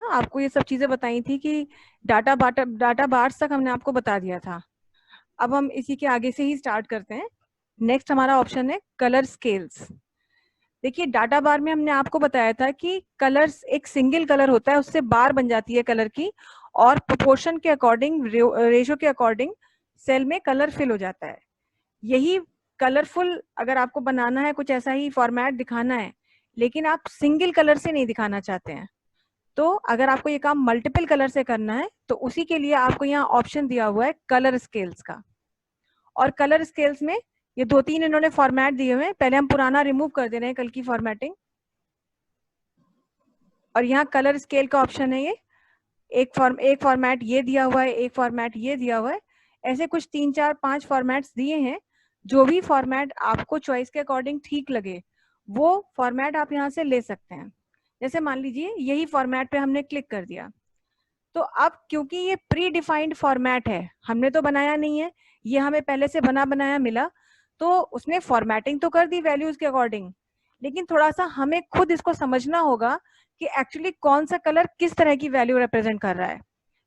ना, आपको ये सब चीजें बताई थी कि डाटा बार्स तक हमने आपको बता दिया था। अब हम इसी के आगे से ही स्टार्ट करते हैं। नेक्स्ट हमारा ऑप्शन है कलर स्केल्स। देखिए डाटा बार में हमने आपको बताया था कि कलर्स एक सिंगल कलर होता है, उससे बार बन जाती है कलर की, और प्रोपोर्शन के अकॉर्डिंग, रेशो के अकॉर्डिंग सेल में कलर फिल हो जाता है। यही कलरफुल अगर आपको बनाना है, कुछ ऐसा ही फॉर्मेट दिखाना है, लेकिन आप सिंगल कलर से नहीं दिखाना चाहते हैं, तो अगर आपको ये काम मल्टीपल कलर से करना है तो उसी के लिए आपको यहाँ ऑप्शन दिया हुआ है कलर स्केल्स का। और कलर स्केल्स में ये 2-3 इन्होंने फॉर्मेट दिए हुए हैं। पहले हम पुराना रिमूव कर दे रहे हैं, कल की फॉर्मेटिंग, और यहाँ कलर स्केल का ऑप्शन है। ये एक फॉर्मेट ये दिया हुआ है, एक फॉर्मेट ये दिया हुआ है, ऐसे कुछ 3-4-5 फॉर्मेट्स दिए हैं। जो भी फॉर्मेट आपको चॉइस के अकॉर्डिंग ठीक लगे वो फॉर्मेट आप यहाँ से ले सकते हैं। जैसे मान लीजिए यही फॉर्मेट पे हमने क्लिक कर दिया, तो अब क्योंकि ये प्री डिफाइंड फॉर्मेट है, हमने तो बनाया नहीं है, ये हमें पहले से बना बनाया मिला, तो उसने फॉर्मेटिंग तो कर दी वैल्यूज के अकॉर्डिंग, लेकिन थोड़ा सा हमें खुद इसको समझना होगा कि एक्चुअली कौन सा कलर किस तरह की वैल्यू रिप्रेजेंट कर रहा है।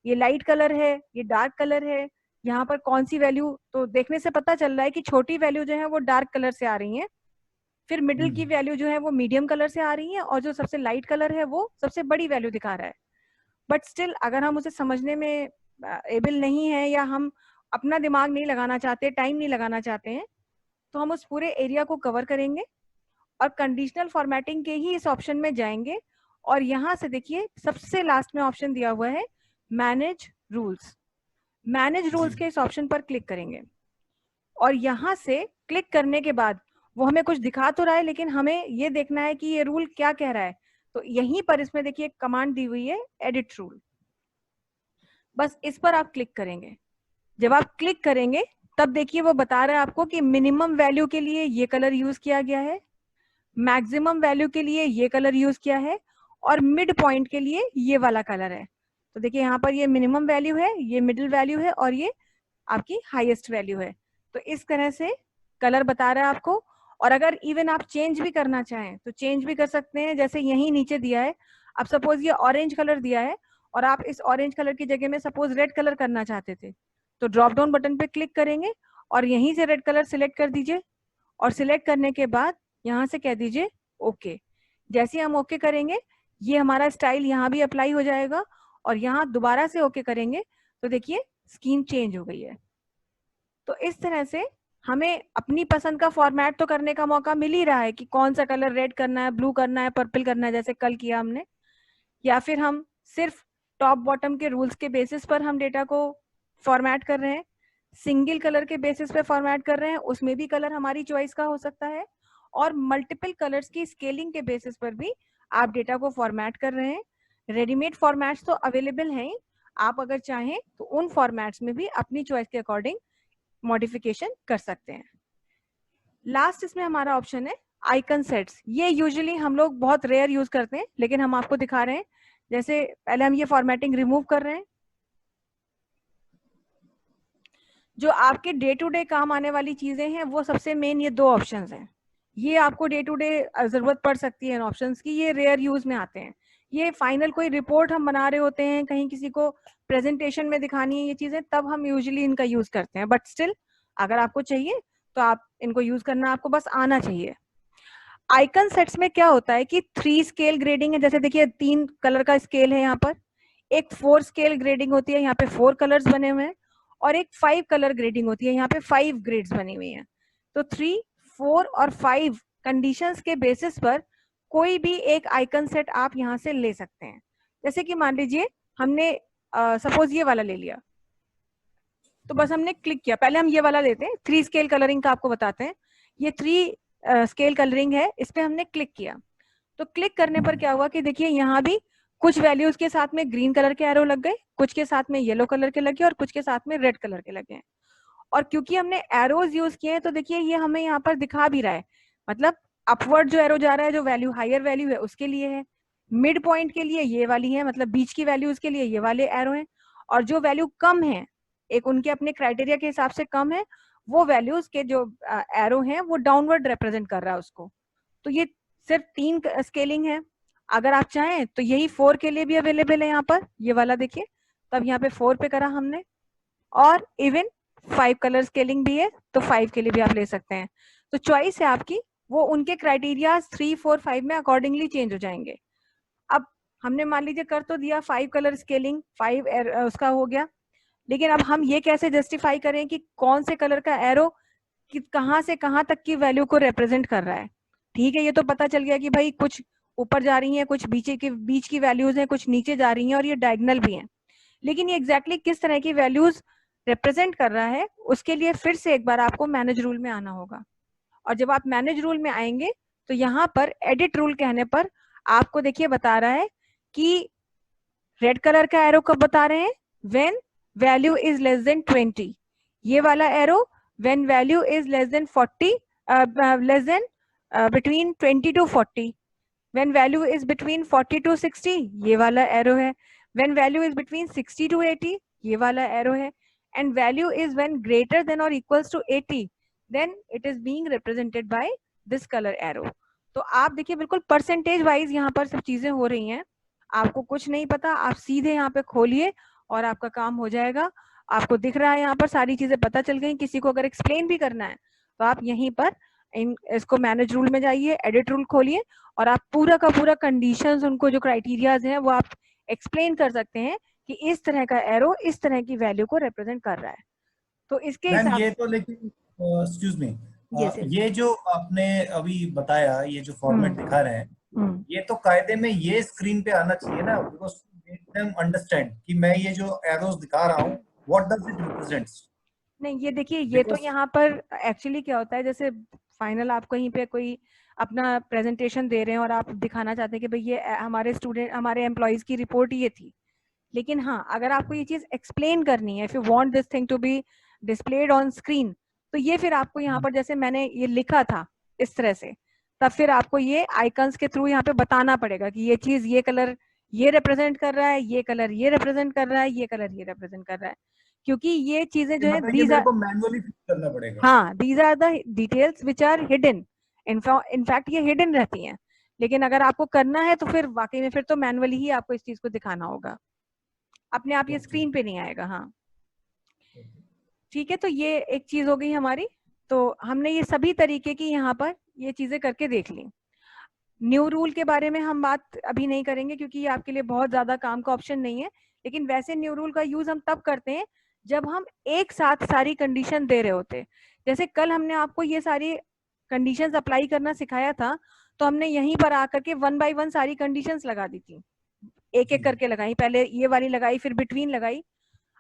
ये लाइट कलर है, ये डार्क कलर है, यहाँ पर कौन सी वैल्यू, तो देखने से पता चल रहा है कि छोटी वैल्यू जो है वो डार्क कलर से आ रही है, फिर मिडिल की वैल्यू जो है वो मीडियम कलर से आ रही है, और जो सबसे लाइट कलर है वो सबसे बड़ी वैल्यू दिखा रहा है। बट स्टिल अगर हम उसे समझने में एबल नहीं है, या हम अपना दिमाग नहीं लगाना चाहते, टाइम नहीं लगाना चाहते हैं, तो हम उस पूरे एरिया को कवर करेंगे और कंडीशनल फॉर्मेटिंग के ही इस ऑप्शन में जाएंगे। और यहाँ से देखिए सबसे लास्ट में ऑप्शन दिया हुआ है मैनेज रूल्स। मैनेज रूल्स के इस ऑप्शन पर क्लिक करेंगे, और यहाँ से क्लिक करने के बाद वो हमें कुछ दिखा तो रहा है, लेकिन हमें ये देखना है कि ये रूल क्या कह रहा है। तो यहीं पर इसमें देखिए कमांड दी हुई है एडिट रूल, बस इस पर आप क्लिक करेंगे। जब आप क्लिक करेंगे तब देखिए वो बता रहा है आपको कि मिनिमम वैल्यू के लिए ये कलर यूज किया गया है, मैक्सिमम वैल्यू के लिए ये कलर यूज किया है, और मिड पॉइंट के लिए ये वाला कलर है। तो देखिए यहाँ पर ये मिनिमम वैल्यू है, ये मिडिल वैल्यू है, और ये आपकी हाईएस्ट वैल्यू है। तो इस तरह से कलर बता रहा है आपको। और अगर इवन आप चेंज भी करना चाहें तो चेंज भी कर सकते हैं, जैसे यही नीचे दिया है। अब सपोज ये ऑरेंज कलर दिया है, और आप इस ऑरेंज कलर की जगह में सपोज रेड कलर करना चाहते थे, तो ड्रॉप डाउन बटन पे क्लिक करेंगे और यहीं से रेड कलर सिलेक्ट कर दीजिए, और सिलेक्ट करने के बाद यहाँ से कह दीजिए ओके। जैसे हम ओके करेंगे ये हमारा स्टाइल यहाँ भी अप्लाई हो जाएगा, और यहाँ दोबारा से ओके करेंगे तो देखिए स्कीम चेंज हो गई है। तो इस तरह से हमें अपनी पसंद का फॉर्मेट तो करने का मौका मिल ही रहा है कि कौन सा कलर रेड करना है, ब्लू करना है, पर्पल करना है, जैसे कल किया हमने, या फिर हम सिर्फ टॉप बॉटम के रूल्स के बेसिस पर हम डेटा को फॉर्मेट कर रहे हैं, सिंगल कलर के बेसिस पे फॉर्मेट कर रहे हैं, उसमें भी कलर हमारी चॉइस का हो सकता है, और मल्टीपल कलर्स की स्केलिंग के बेसिस पर भी आप डेटा को फॉर्मेट कर रहे हैं। रेडीमेड फॉर्मेट्स तो अवेलेबल हैं, आप अगर चाहें तो उन फॉर्मेट्स में भी अपनी चॉइस के अकॉर्डिंग मॉडिफिकेशन कर सकते हैं। लास्ट इसमें हमारा ऑप्शन है आइकन सेट्स। ये यूजुअली हम लोग बहुत रेयर यूज करते हैं, लेकिन हम आपको दिखा रहे हैं। जैसे पहले हम ये फॉर्मेटिंग रिमूव कर रहे हैं, जो आपके डे टू डे काम आने वाली चीजें हैं वो सबसे मेन ये 2 ऑप्शंस हैं। ये आपको डे टू डे जरूरत पड़ सकती है इन ऑप्शंस की, ये रेयर यूज में आते हैं। ये फाइनल कोई रिपोर्ट हम बना रहे होते हैं, कहीं किसी को प्रेजेंटेशन में दिखानी है ये चीजें, तब हम यूजुअली इनका यूज करते हैं। बट स्टिल अगर आपको चाहिए तो आप इनको यूज करना आपको बस आना चाहिए। आइकन सेट्स में क्या होता है कि 3 स्केल ग्रेडिंग है। जैसे देखिए 3 कलर का स्केल है यहाँ पर, एक 4 स्केल ग्रेडिंग होती है, यहाँ पे 4 कलर्स बने हुए हैं, और एक 5 कलर ग्रेडिंग होती है, यहाँ पे 5 ग्रेड्स बनी हुई हैं। तो 3, 4 और 5 कंडीशंस के बेसिस पर कोई भी एक आइकन सेट आप यहाँ से ले सकते हैं। जैसे कि मान लीजिए हमने सपोज ये वाला ले लिया, तो बस हमने क्लिक किया। पहले हम ये वाला लेते हैं, 3 स्केल कलरिंग का आपको बताते हैं। ये 3 स्केल कलरिंग है, इस पे हमने क्लिक किया। तो क्लिक करने पर क्या हुआ कि देखिए यहाँ भी कुछ वैल्यूज के साथ में ग्रीन कलर के एरो लग गए, कुछ के साथ में येलो कलर के लगे, और कुछ के साथ में रेड कलर के लगे हैं। और क्योंकि हमने एरोज यूज किए हैं तो देखिए ये हमें यहाँ पर दिखा भी रहा है, मतलब अपवर्ड जो एरो जा रहा है, जो वैल्यू हायर वैल्यू है उसके लिए है, मिड पॉइंट के लिए ये वाली है, मतलब बीच की वैल्यूज के लिए ये वाले एरो हैं, और जो वैल्यू कम है, एक उनके अपने क्राइटेरिया के हिसाब से कम है, वो वैल्यूज के जो एरो हैं वो डाउनवर्ड रिप्रेजेंट कर रहा है उसको। तो ये सिर्फ 3 स्केलिंग है। अगर आप चाहें तो यही 4 के लिए भी अवेलेबल है यहाँ पर, ये वाला देखिए, तब यहाँ पे 4 पे करा हमने, और इवन 5 कलर स्केलिंग भी है तो 5 के लिए भी आप ले सकते हैं। तो चॉइस है आपकी, वो उनके क्राइटेरिया 3, 4, 5 में अकॉर्डिंगली चेंज हो जाएंगे। अब हमने मान लीजिए कर तो दिया 5 कलर स्केलिंग, 5 उसका हो गया, लेकिन अब हम ये कैसे जस्टिफाई करें कि कौन से कलर का एरो कि कहाँ से कहाँ तक की वैल्यू को रिप्रेजेंट कर रहा है। ठीक है, ये तो पता चल गया कि भाई कुछ ऊपर जा रही हैं, कुछ बीच की वैल्यूज हैं, कुछ नीचे जा रही हैं, और ये डायगोनल भी हैं, लेकिन ये एग्जैक्टली किस तरह की वैल्यूज रिप्रेजेंट कर रहा है, उसके लिए फिर से एक बार आपको मैनेज रूल में आना होगा। और जब आप मैनेज रूल में आएंगे तो यहाँ पर एडिट रूल कहने पर आपको देखिए बता रहा है कि रेड कलर का एरो कब बता रहे हैं, when value is less than 20, ये वाला arrow when value is less than 40, less than between 20 to 40, when value is between 40 to 60, ये वाला एरो है, when value is between 60 to 80, ये वाला एरो है, and value is when greater than or equals to 80, then it is being represented by this colour arrow. तो आप देखिए बिल्कुल परसेंटेज वाइज यहाँ पर सब चीजें हो रही हैं। आपको कुछ नहीं पता, आप सीधे यहाँ पे खोलिए और आपका काम हो जाएगा। आपको दिख रहा है यहाँ पर सारी चीजें पता चल गई। किसी को अगर एक्सप्लेन भी करना है तो आप यहीं पर इसको मैनेज रूल में जाइए, एडिट रूल खोलिए, और आप पूरा का पूरा कंडीशंस, उनको जो क्राइटेरियाज हैं वो आप एक्सप्लेन कर सकते हैं कि इस तरह का एरो इस तरह की वैल्यू को रिप्रेजेंट कर रहा है। तो इसके मैम हिसाब ये तो लेकिन एक्सक्यूज मी, yes, yes. ये जो आपने अभी बताया, ये जो फॉर्मेट दिखा रहे हैं, ये तो कायदे में ये स्क्रीन पे आना चाहिए ना, बिकॉज मेक देम अंडरस्टैंड कि मैं ये जो एरोस दिखा रहा हूँ व्हाट डज इट रिप्रेजेंट्स। नहीं, ये देखिए, ये तो यहाँ पर एक्चुअली क्या होता है, जैसे फाइनल आप कहीं पे कोई अपना प्रेजेंटेशन दे रहे हैं और आप दिखाना चाहते हैं कि भाई ये हमारे स्टूडेंट, हमारे एम्प्लॉयज की रिपोर्ट ये थी, लेकिन हाँ अगर आपको ये चीज एक्सप्लेन करनी है, if you want this thing to be displayed on screen, तो ये फिर आपको यहाँ पर जैसे मैंने ये लिखा था इस तरह से, तब फिर आपको ये आइकन्स के थ्रू यहाँ पे बताना पड़ेगा कि ये चीज, ये कलर ये रिप्रेजेंट कर रहा है, ये कलर ये रिप्रेजेंट कर रहा है, ये कलर ये रिप्रेजेंट कर रहा है, क्योंकि ये चीजें जो है मतलब ये मेरे को मैन्युअली फिल करना पड़ेगा। हाँ, these are the details which are hidden, in fact ये हिडन रहती हैं, लेकिन अगर आपको करना है तो फिर वाकई में फिर तो मैनुअली ही आपको इस चीज को दिखाना होगा, अपने आप ये स्क्रीन पे नहीं आएगा। हाँ ठीक है, तो ये एक चीज हो गई हमारी। तो हमने ये सभी तरीके की यहाँ पर ये चीजें करके देख ली। न्यू रूल के बारे में हम बात अभी नहीं करेंगे क्योंकि ये आपके लिए बहुत ज्यादा काम का ऑप्शन नहीं है, लेकिन वैसे न्यू रूल का यूज हम तब करते हैं जब हम एक साथ सारी कंडीशन दे रहे होते हैं। जैसे कल हमने आपको ये सारी कंडीशंस अप्लाई करना सिखाया था, तो हमने यहीं पर आकर के 1 by 1 सारी कंडीशंस लगा दी थी, एक एक करके लगाई, पहले ये वाली लगाई, फिर बिटवीन लगाई।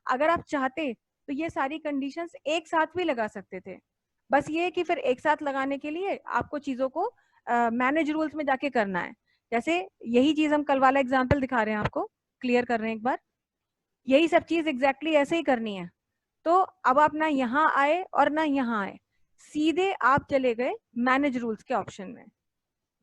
अगर आप चाहते तो ये सारी कंडीशंस एक साथ भी लगा सकते थे, बस ये कि फिर एक साथ लगाने के लिए आपको चीजों को मैनेज रूल्स में जाके करना है। जैसे यही चीज हम कल वाला एग्जांपल दिखा रहे हैं, आपको क्लियर कर रहे हैं एक बार, यही सब चीज एग्जैक्टली ऐसे ही करनी है। तो अब आप ना यहाँ आए और ना यहाँ आए, सीधे आप चले गए मैनेज रूल्स के ऑप्शन में।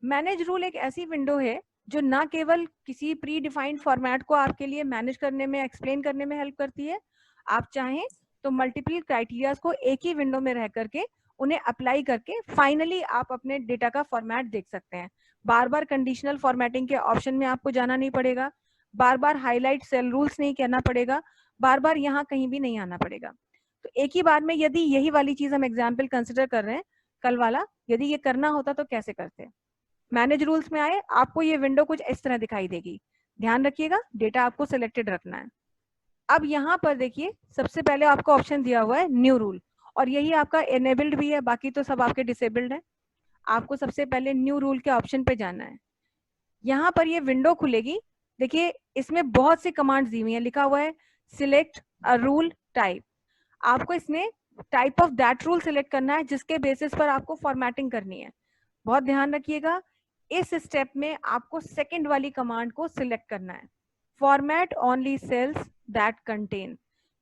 मैनेज रूल एक ऐसी विंडो है जो ना केवल किसी प्री डिफाइंड फॉर्मेट को आपके लिए मैनेज करने में, एक्सप्लेन करने में हेल्प करती है, आप चाहें तो मल्टीपल क्राइटेरियाज को एक ही विंडो में रह करके उन्हें अप्लाई करके फाइनली आप अपने डेटा का फॉर्मेट देख सकते हैं। बार बार कंडीशनल फॉर्मेटिंग के ऑप्शन में आपको जाना नहीं पड़ेगा, बार बार हाईलाइट सेल रूल्स नहीं कहना पड़ेगा, बार बार यहाँ कहीं भी नहीं आना पड़ेगा। तो एक ही बार में यदि यही वाली चीज हम एग्जाम्पल कंसिडर कर रहे हैं कल वाला, यदि ये करना होता तो कैसे करते हैं। मैनेज रूल्स में आए, आपको ये विंडो कुछ इस तरह दिखाई देगी, ध्यान रखिएगा डेटा आपको सिलेक्टेड रखना है। अब यहाँ पर देखिए सबसे पहले आपको ऑप्शन दिया हुआ है न्यू रूल, और यही आपका एनेबल्ड भी है, बाकी तो सब आपके डिसेबल्ड है। आपको सबसे पहले न्यू रूल के ऑप्शन पे जाना है। यहाँ पर ये विंडो खुलेगी, देखिए इसमें बहुत सी कमांड्स दी हुई है, लिखा हुआ है सिलेक्ट अ रूल टाइप। आपको इसमें type of that rule select करना है जिसके बेसिस पर आपको फॉर्मेटिंग करनी है। बहुत ध्यान रखिएगा, इस स्टेप में आपको सेकंड वाली कमांड को सिलेक्ट करना है, format only cells that contain.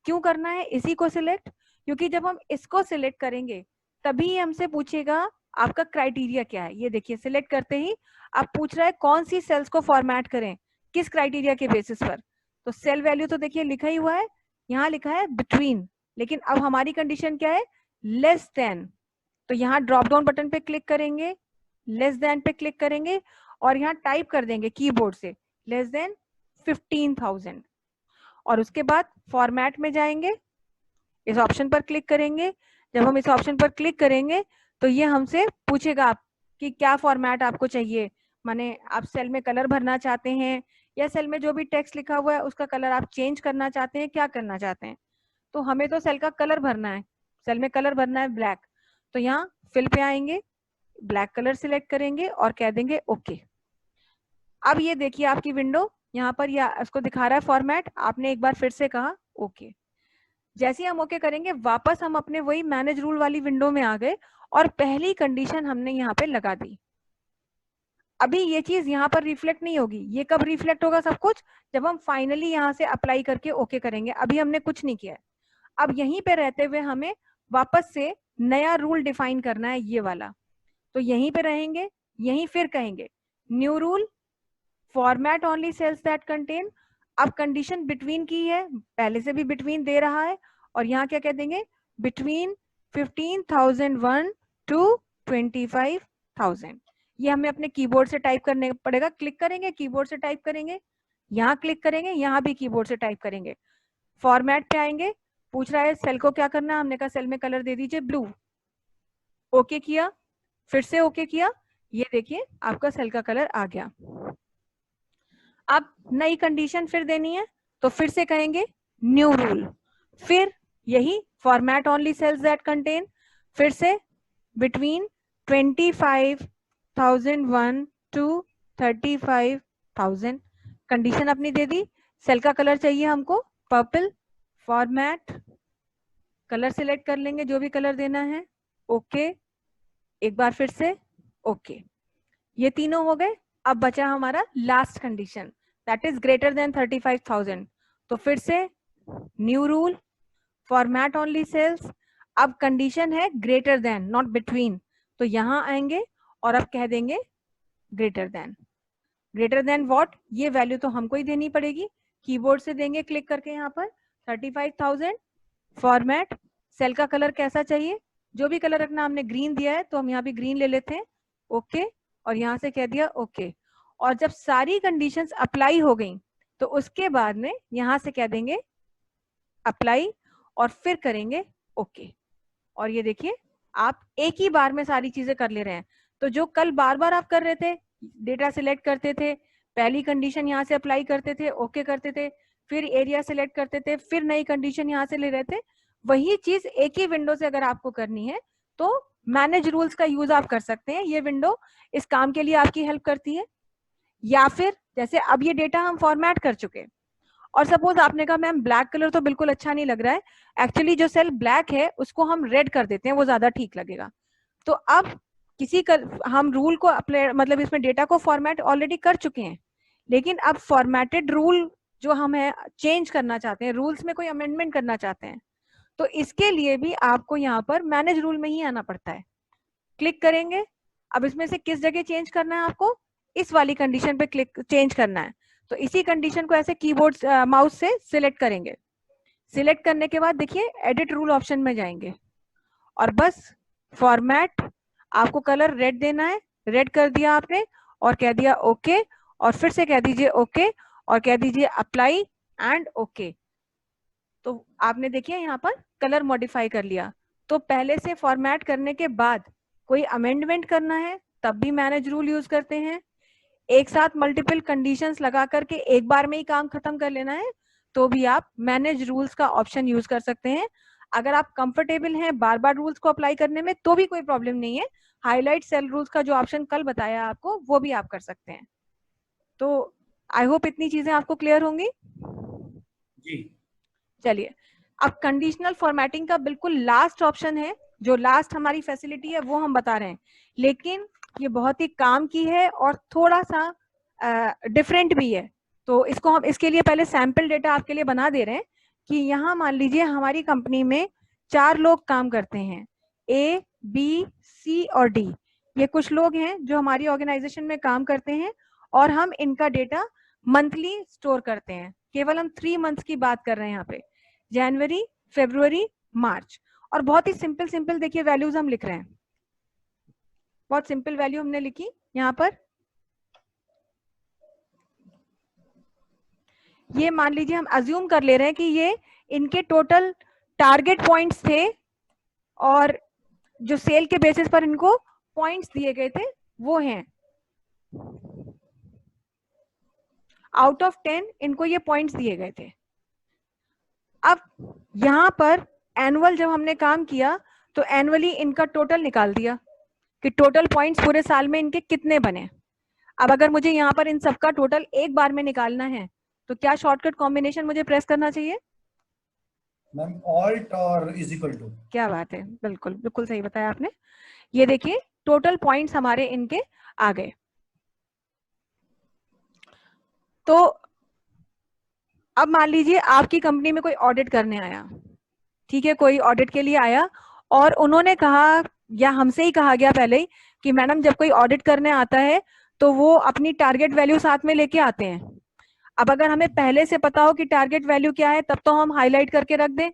क्यों करना है इसी को सिलेक्ट, क्योंकि जब हम इसको सिलेक्ट करेंगे तभी हमसे पूछेगा आपका क्राइटेरिया क्या है। ये देखिए सिलेक्ट करते ही आप पूछ रहा है कौन सी सेल्स को फॉर्मेट करें, किस क्राइटेरिया के बेसिस पर। तो सेल वैल्यू तो देखिए लिखा ही हुआ है, यहाँ लिखा है बिटवीन, लेकिन अब हमारी कंडीशन क्या है, लेस देन। तो यहाँ ड्रॉप डाउन बटन पे क्लिक करेंगे, लेस देन पे क्लिक करेंगे, और यहाँ टाइप कर देंगे कीबोर्ड से लेस देन 15,000 और उसके बाद फॉर्मेट में जाएंगे, इस ऑप्शन पर क्लिक करेंगे। जब हम इस ऑप्शन पर क्लिक करेंगे तो ये हमसे पूछेगा कि क्या फॉर्मेट आपको चाहिए, माने आप सेल में कलर भरना चाहते हैं या सेल में जो भी टेक्स्ट लिखा हुआ है उसका कलर आप चेंज करना चाहते हैं, क्या करना चाहते हैं। तो हमें तो सेल का कलर भरना है, सेल में कलर भरना है ब्लैक, तो यहाँ फिल पे आएंगे, ब्लैक कलर सिलेक्ट करेंगे और कह देंगे ओके। अब ये देखिए आपकी विंडो यहाँ पर या इसको दिखा रहा है फॉर्मेट, आपने एक बार फिर से कहा ओके। जैसे ही हम ओके करेंगे वापस हम अपने वही मैनेज रूल वाली विंडो में आ गए और पहली कंडीशन हमने यहाँ पे लगा दी। अभी ये चीज यहाँ पर रिफ्लेक्ट नहीं होगी, ये कब रिफ्लेक्ट होगा सब कुछ, जब हम फाइनली यहाँ से अप्लाई करके ओके करेंगे। अभी हमने कुछ नहीं किया है। अब यहीं पे रहते हुए हमें वापस से नया रूल डिफाइन करना है, ये वाला। तो यहीं पे रहेंगे, यहीं फिर कहेंगे new rule format only cells that contain. अब कंडीशन बिटवीन की है, पहले से भी बिटवीन दे रहा है और यहाँ क्या कह देंगे बिटवीन 15,001 to 25,000। ये हमें अपने कीबोर्ड से टाइप करने पड़ेगा, क्लिक करेंगे कीबोर्ड से टाइप करेंगे, यहाँ क्लिक करेंगे, यहाँ भी कीबोर्ड से टाइप करेंगे। फॉर्मेट पे आएंगे, पूछ रहा है सेल को क्या करना है, हमने कहा सेल में कलर दे दीजिए ब्लू। ओके किया, फिर से ओके किया, ये देखिए आपका सेल का कलर आ गया। अब नई कंडीशन फिर देनी है तो फिर से कहेंगे न्यू रूल, फिर यही format only cells that contain, फिर से बिटवीन 25,001 to 35,000। कंडीशन अपनी दे दी, सेल का कलर चाहिए हमको पर्पल, फॉर्मेट कलर सिलेक्ट कर लेंगे जो भी कलर देना है, ओके, एक बार फिर से ओके। ये तीनों हो गए। अब बचा हमारा last condition that is greater than 35,000। तो फिर से new rule format only cells, अब कंडीशन है ग्रेटर देन नॉट बिटवीन, तो यहां आएंगे और अब कह देंगे greater than. Greater than what, ये वैल्यू तो हमको ही देनी पड़ेगी, कीबोर्ड से देंगे क्लिक करके यहाँ पर 35,000। फॉर्मेट सेल का कलर कैसा चाहिए, जो भी कलर रखना, हमने ग्रीन दिया है तो हम यहाँ भी ग्रीन ले लेते हैं, ओके, और यहाँ से कह दिया ओके। और जब सारी कंडीशंस अप्लाई हो गई तो उसके बाद में यहाँ से कह देंगे अप्लाई और फिर करेंगे ओके। और ये देखिए आप एक ही बार में सारी चीजें कर ले रहे हैं। तो जो कल बार बार आप कर रहे थे, डेटा सिलेक्ट करते थे, पहली कंडीशन यहाँ से अप्लाई करते थे, ओके करते थे, फिर एरिया सिलेक्ट करते थे, फिर नई कंडीशन यहाँ से ले रहे थे, वही चीज एक ही विंडो से अगर आपको करनी है तो मैनेज रूल्स का यूज आप कर सकते हैं। ये विंडो इस काम के लिए आपकी हेल्प करती है। या फिर जैसे अब ये डेटा हम फॉर्मेट कर चुके और सपोज आपने कहा मैम ब्लैक कलर तो बिल्कुल अच्छा नहीं लग रहा है, एक्चुअली जो सेल ब्लैक है उसको हम रेड कर देते हैं, वो ज्यादा ठीक लगेगा। तो अब हम रूल को अप्लाई, मतलब इसमें डेटा को फॉर्मेट ऑलरेडी कर चुके हैं, लेकिन अब फॉर्मेटेड रूल जो हम है चेंज करना चाहते हैं, रूल्स में कोई अमेंडमेंट करना चाहते हैं, तो इसके लिए भी आपको यहाँ पर मैनेज रूल में ही आना पड़ता है। क्लिक करेंगे, अब इसमें से किस जगह चेंज करना है आपको, इस वाली कंडीशन पे क्लिक चेंज करना है। तो इसी कंडीशन को ऐसे कीबोर्ड माउस से सिलेक्ट करेंगे। सिलेक्ट करने के बाद देखिए एडिट रूल ऑप्शन में जाएंगे और बस फॉर्मेट, आपको कलर रेड देना है, रेड कर दिया आपने और कह दिया ओके, और फिर से कह दीजिए ओके और कह दीजिए अप्लाई एंड ओके। तो आपने देखिए यहाँ पर कलर मॉडिफाई कर लिया। तो पहले से फॉर्मेट करने के बाद कोई अमेंडमेंट करना है तब भी मैनेज रूल यूज करते हैं। एक साथ मल्टीपल कंडीशंस लगा करके एक बार में ही काम खत्म कर लेना है तो भी आप मैनेज रूल्स का ऑप्शन यूज कर सकते हैं। अगर आप कंफर्टेबल हैं बार बार रूल्स को अप्लाई करने में तो भी कोई प्रॉब्लम नहीं है, हाईलाइट सेल रूल्स का जो ऑप्शन कल बताया आपको वो भी आप कर सकते हैं। तो आई होप इतनी चीजें आपको क्लियर होंगी जी। चलिए अब कंडीशनल फॉर्मेटिंग का बिल्कुल लास्ट ऑप्शन है, जो लास्ट हमारी फैसिलिटी है वो हम बता रहे हैं, लेकिन ये बहुत ही काम की है और थोड़ा सा डिफरेंट भी है। तो इसको हम इसके लिए पहले सैंपल डेटा आपके लिए बना दे रहे हैं कि यहाँ मान लीजिए हमारी कंपनी में 4 लोग काम करते हैं, A, B, C और D। ये कुछ लोग हैं जो हमारी ऑर्गेनाइजेशन में काम करते हैं और हम इनका डेटा मंथली स्टोर करते हैं। केवल हम 3 मंथ्स की बात कर रहे हैं यहाँ पे, जनवरी, फरवरी, मार्च। और बहुत ही सिंपल देखिए वैल्यूज हम लिख रहे हैं, बहुत सिंपल वैल्यू हमने लिखी यहाँ पर ये मान लीजिए हम अज्यूम कर ले रहे हैं कि ये इनके टोटल टारगेट पॉइंट्स थे और जो सेल के बेसिस पर इनको पॉइंट्स दिए गए थे वो हैं, आउट ऑफ 10 इनको ये पॉइंट्स दिए गए थे। अब यहां पर एनुअल जब हमने काम किया तो एनुअली इनका टोटल निकाल दिया कि टोटल पॉइंट्स पूरे साल में इनके कितने बने। अब अगर मुझे यहाँ पर इन सबका टोटल एक बार में निकालना है तो क्या शॉर्टकट कॉम्बिनेशन मुझे प्रेस करना चाहिए? मैम ऑल्ट और इज इक्वल टू। क्या बात है, बिल्कुल बिल्कुल सही बताया आपने। ये देखिए टोटल पॉइंट्स हमारे इनके आ गए। तो अब मान लीजिए आपकी कंपनी में कोई ऑडिट करने आया, ठीक है, कोई ऑडिट के लिए आया और उन्होंने कहा या हमसे ही कहा गया पहले ही कि मैडम जब कोई ऑडिट करने आता है तो वो अपनी टारगेट वैल्यू साथ में लेके आते हैं। अब अगर हमें पहले से पता हो कि टारगेट वैल्यू क्या है तब तो हम हाईलाइट करके रख दें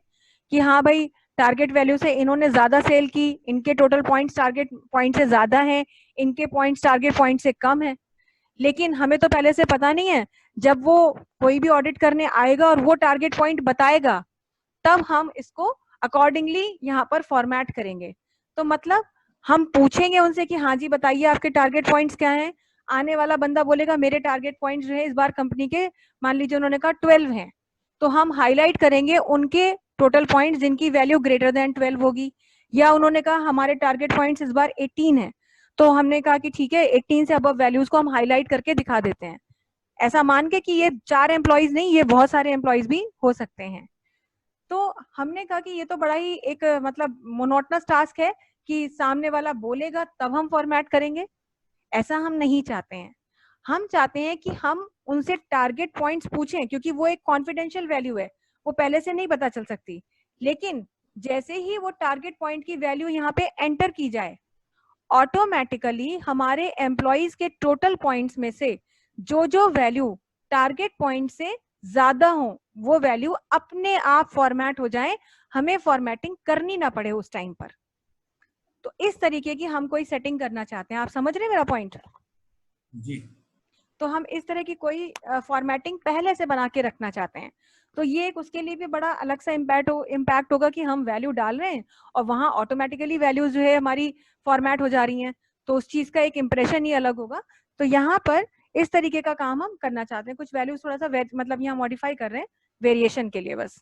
कि हाँ भाई टारगेट वैल्यू से इन्होंने ज्यादा सेल की, इनके टोटल पॉइंट्स टारगेट पॉइंट से ज्यादा हैं, इनके पॉइंट्स टारगेट पॉइंट से कम है। लेकिन हमें तो पहले से पता नहीं है, जब वो कोई भी ऑडिट करने आएगा और वो टारगेट पॉइंट बताएगा तब हम इसको अकॉर्डिंगली यहाँ पर फॉर्मेट करेंगे। तो मतलब हम पूछेंगे उनसे कि हाँ जी बताइए आपके टारगेट पॉइंट्स क्या हैं। आने वाला बंदा बोलेगा मेरे टारगेट पॉइंट्स जो है इस बार कंपनी के मान लीजिए उन्होंने कहा 12 हैं, तो हम हाईलाइट करेंगे उनके टोटल पॉइंट्स जिनकी वैल्यू ग्रेटर देन 12 होगी। या उन्होंने कहा हमारे टारगेट पॉइंट्स इस बार 18 है, तो हमने कहा कि ठीक है 18 से अबव वैल्यूज को हम हाईलाइट करके दिखा देते हैं, ऐसा मान के कि ये 4 एम्प्लॉइज नहीं, ये बहुत सारे एम्प्लॉइज भी हो सकते हैं। तो हमने कहा कि ये तो बड़ा ही एक मतलब मोनोटनस टास्क है कि सामने वाला बोलेगा तब हम फॉर्मेट करेंगे। ऐसा हम नहीं चाहते हैं। हम चाहते हैं कि हम उनसे टारगेट पॉइंट्स पूछें, क्योंकि वो एक कॉन्फिडेंशियल वैल्यू है, वो पहले से नहीं पता चल सकती। लेकिन जैसे ही वो टारगेट पॉइंट की वैल्यू यहाँ पे एंटर की जाए, ऑटोमेटिकली हमारे एम्प्लॉइज के टोटल पॉइंट्स में से जो जो वैल्यू टारगेट पॉइंट से ज्यादा हो वो वैल्यू अपने आप फॉर्मेट हो जाए, हमें फॉर्मेटिंग करनी ना पड़े उस टाइम पर। तो इस तरीके की हम कोई सेटिंग करना चाहते हैं। आप समझ रहे हैं मेरा पॉइंट? जी। तो हम इस तरह की कोई फॉर्मेटिंग पहले से बना के रखना चाहते हैं। तो ये एक उसके लिए भी बड़ा अलग सा इम्पैक्ट होगा कि हम वैल्यू डाल रहे हैं और वहां ऑटोमेटिकली वैल्यूज जो है हमारी फॉर्मेट हो जा रही हैं, तो उस चीज का एक इम्प्रेशन ही अलग होगा। तो यहाँ पर इस तरीके का काम हम करना चाहते हैं। कुछ वैल्यूज थोड़ा सा मतलब यहाँ मॉडिफाई कर रहे हैं वेरिएशन के लिए बस।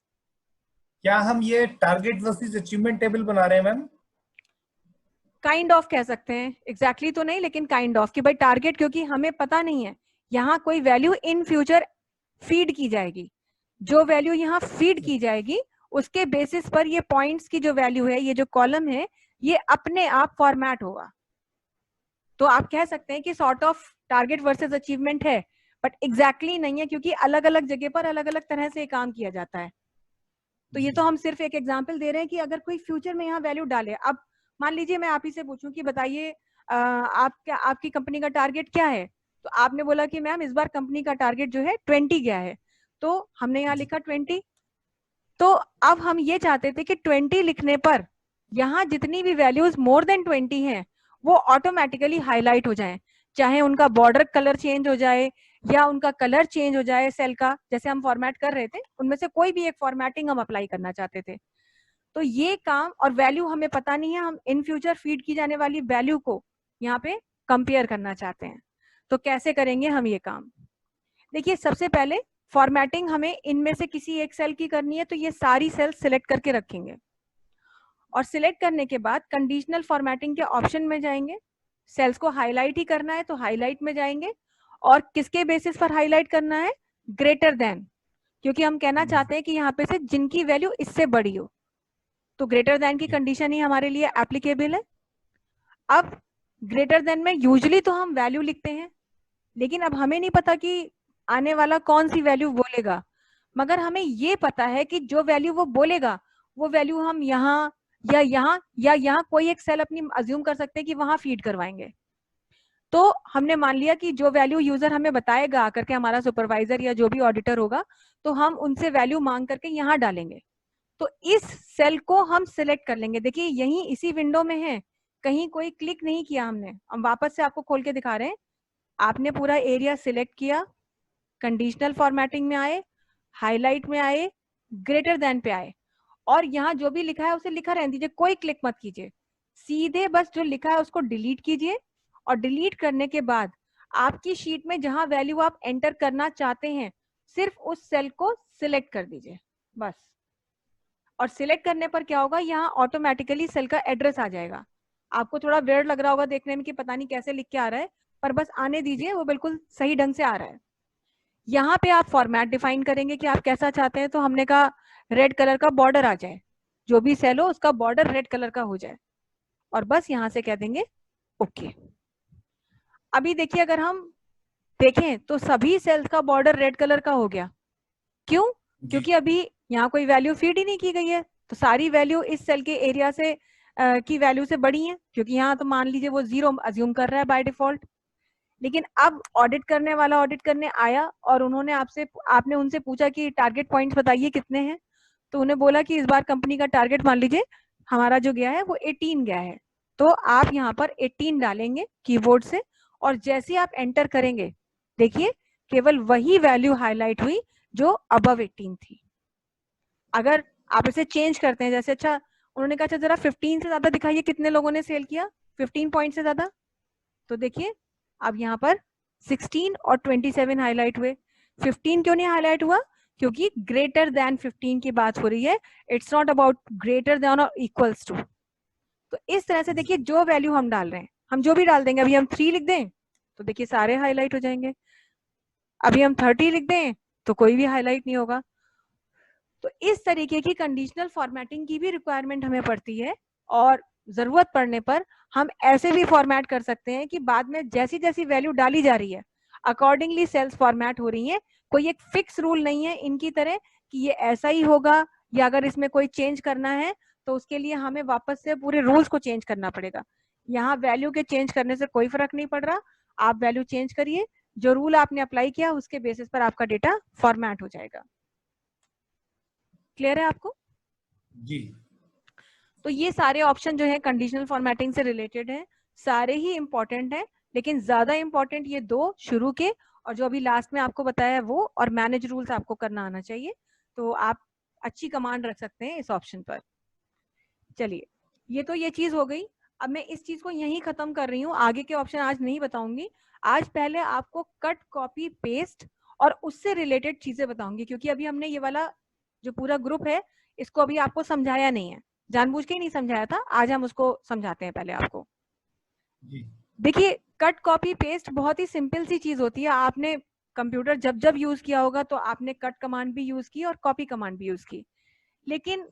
क्या हम ये टारगेट वर्सेस अचीवमेंट टेबल बना रहे हैं मैम? काइंड ऑफ कह सकते हैं, एग्जैक्टली तो नहीं लेकिन काइंड ऑफ कि भाई टारगेट, क्योंकि हमें पता नहीं है यहाँ कोई वैल्यू इन फ्यूचर फीड की जाएगी, जो वैल्यू यहाँ फीड की जाएगी उसके बेसिस पर ये पॉइंट्स की जो वैल्यू है, ये जो कॉलम है, ये अपने आप फॉर्मेट होगा। तो आप कह सकते हैं कि sort of target versus achievement है, बट एग्जैक्टली नहीं है, क्योंकि अलग अलग जगह पर अलग अलग तरह से काम किया जाता है। तो ये तो हम सिर्फ एक एग्जाम्पल दे रहे हैं कि अगर कोई फ्यूचर में यहाँ वैल्यू डाले। अब मान लीजिए मैं आप ही से पूछूं कि बताइए आपकी कंपनी का टारगेट क्या है, तो आपने बोला कि मैम इस बार कंपनी का टारगेट जो है 20 गया है, तो हमने यहाँ लिखा 20। तो अब हम ये चाहते थे कि 20 लिखने पर यहाँ जितनी भी वैल्यूज मोर देन 20 हैं वो ऑटोमेटिकली हाईलाइट हो जाएं, चाहे उनका बॉर्डर कलर चेंज हो जाए या उनका कलर चेंज हो जाए सेल का, जैसे हम फॉर्मेट कर रहे थे उनमें से कोई भी एक फॉर्मेटिंग हम अप्लाई करना चाहते थे। तो ये काम और वैल्यू हमें पता नहीं है, हम इन फ्यूचर फीड की जाने वाली वैल्यू को यहाँ पे कंपेयर करना चाहते हैं। तो कैसे करेंगे हम ये काम? देखिए सबसे पहले फॉर्मेटिंग हमें इनमें से किसी एक सेल की करनी है, तो ये सारी सेल सिलेक्ट करके रखेंगे और सिलेक्ट करने के बाद कंडीशनल फॉर्मेटिंग के ऑप्शन में जाएंगे। सेल्स को हाईलाइट ही करना है तो हाईलाइट में जाएंगे, और किसके बेसिस पर हाईलाइट करना है? ग्रेटर देन, क्योंकि हम कहना चाहते हैं कि यहाँ पे से जिनकी वैल्यू इससे बड़ी हो, तो ग्रेटर देन की कंडीशन ही हमारे लिए एप्लीकेबल है। अब ग्रेटर देन में यूजुअली तो हम वैल्यू लिखते हैं, लेकिन अब हमें नहीं पता कि आने वाला कौन सी वैल्यू बोलेगा, मगर हमें ये पता है कि जो वैल्यू वो बोलेगा वो वैल्यू हम यहाँ या यहाँ कोई एक सेल अपनी अज्यूम कर सकते हैं कि वहां फीड करवाएंगे। तो हमने मान लिया कि जो वैल्यू यूजर हमें बताएगा आकर के, हमारा सुपरवाइजर या जो भी ऑडिटर होगा, तो हम उनसे वैल्यू मांग करके यहाँ डालेंगे। तो इस सेल को हम सिलेक्ट कर लेंगे। देखिए यही इसी विंडो में है, कहीं कोई क्लिक नहीं किया हमने। हम वापस से आपको खोल के दिखा रहे हैं। आपने पूरा एरिया सिलेक्ट किया, कंडीशनल फॉर्मेटिंग में आए, हाईलाइट में आए, ग्रेटर देन पे आए, और यहाँ जो भी लिखा है उसे लिखा रहने दीजिए, कोई क्लिक मत कीजिए, सीधे बस जो लिखा है उसको डिलीट कीजिए, और डिलीट करने के बाद आपकी शीट में जहां वैल्यू आप एंटर करना चाहते हैं सिर्फ उस सेल को सिलेक्ट कर दीजिए बस। और सिलेक्ट करने पर क्या होगा, यहाँ ऑटोमेटिकली सेल का एड्रेस आ जाएगा। आपको थोड़ा वियर्ड लग रहा होगा देखने में कि पता नहीं कैसे लिख के आ रहा है, पर बस आने दीजिए, वो बिल्कुल सही ढंग से आ रहा है। यहाँ पे आप फॉर्मेट डिफाइन करेंगे कि आप कैसा चाहते हैं, तो हमने कहा रेड कलर का बॉर्डर आ जाए, जो भी सेल हो उसका बॉर्डर रेड कलर का हो जाए, और बस यहाँ से कह देंगे ओके। अभी देखिए अगर हम देखें तो सभी सेल्स का बॉर्डर रेड कलर का हो गया। क्यों? क्योंकि अभी यहाँ कोई वैल्यू फीड ही नहीं की गई है, तो सारी वैल्यू इस सेल के एरिया से की वैल्यू से बड़ी है, क्योंकि यहाँ तो मान लीजिए वो 0 अज्यूम कर रहा है बाय डिफॉल्ट। लेकिन अब ऑडिट करने वाला ऑडिट करने आया और आपने उनसे पूछा कि टारगेट पॉइंट्स बताइए कितने हैं, तो उन्हें बोला कि इस बार कंपनी का टारगेट मान लीजिए हमारा जो गया है वो 18 गया है, तो आप यहाँ पर 18 डालेंगे कीबोर्ड से, और जैसे आप एंटर करेंगे देखिए केवल वही वैल्यू हाईलाइट हुई जो अबव 18 थी। अगर आप इसे चेंज करते हैं, जैसे अच्छा उन्होंने कहा अच्छा जरा 15 से ज्यादा दिखाइए कितने लोगों ने सेल किया, 15 पॉइंट से ज्यादा, तो देखिए अब यहाँ पर 16 और 27 हाईलाइट हुए। 15 क्यों नहीं हाईलाइट हुआ? क्योंकि ग्रेटर देन 15 की बात हो रही है, it's not about greater than or equals to. तो इस तरह से देखिए जो वैल्यू हम डाल रहे हैं, हम जो भी डाल देंगे, अभी हम 3 लिख दें तो देखिए सारे हाईलाइट हो जाएंगे, अभी हम 30 लिख दें तो कोई भी हाईलाइट नहीं होगा। तो इस तरीके की कंडीशनल फॉर्मेटिंग की भी रिक्वायरमेंट हमें पड़ती है, और जरूरत पड़ने पर हम ऐसे भी फॉर्मेट कर सकते हैं कि बाद में जैसी जैसी वैल्यू डाली जा रही है अकॉर्डिंगली सेल्स फॉर्मेट हो रही है। कोई एक फिक्स रूल नहीं है इनकी तरह कि ये ऐसा ही होगा, या अगर इसमें कोई चेंज करना है तो उसके लिए हमें वापस से पूरे रूल्स को चेंज करना पड़ेगा। यहाँ वैल्यू के चेंज करने से कोई फर्क नहीं पड़ रहा, आप वैल्यू चेंज करिए, जो रूल आपने अप्लाई किया उसके बेसिस पर आपका डेटा फॉर्मेट हो जाएगा। क्लियर है आपको? जी। तो ये सारे ऑप्शन जो है कंडीशनल फॉर्मेटिंग से रिलेटेड है, सारे ही इंपॉर्टेंट है, लेकिन ज्यादा इंपॉर्टेंट ये 2 शुरू के और जो अभी लास्ट में आपको बताया है वो, और मैनेज रूल्स आपको करना आना चाहिए, तो आप अच्छी कमांड रख सकते हैं इस ऑप्शन पर। चलिए ये तो ये चीज हो गई। अब मैं इस चीज को यहीं खत्म कर रही हूँ, आगे के ऑप्शन आज नहीं बताऊंगी। आज पहले आपको कट कॉपी पेस्ट और उससे रिलेटेड चीजें बताऊंगी, क्योंकि अभी हमने ये वाला जो पूरा ग्रुप है इसको अभी आपको समझाया नहीं है, जानबूझ के ही नहीं समझाया था, आज हम उसको समझाते हैं पहले आपको। देखिए कट कॉपी पेस्ट बहुत ही सिंपल सी चीज होती है, आपने कंप्यूटर जब जब यूज किया होगा तो आपने कट कमांड भी यूज की और कॉपी कमांड भी यूज की, लेकिन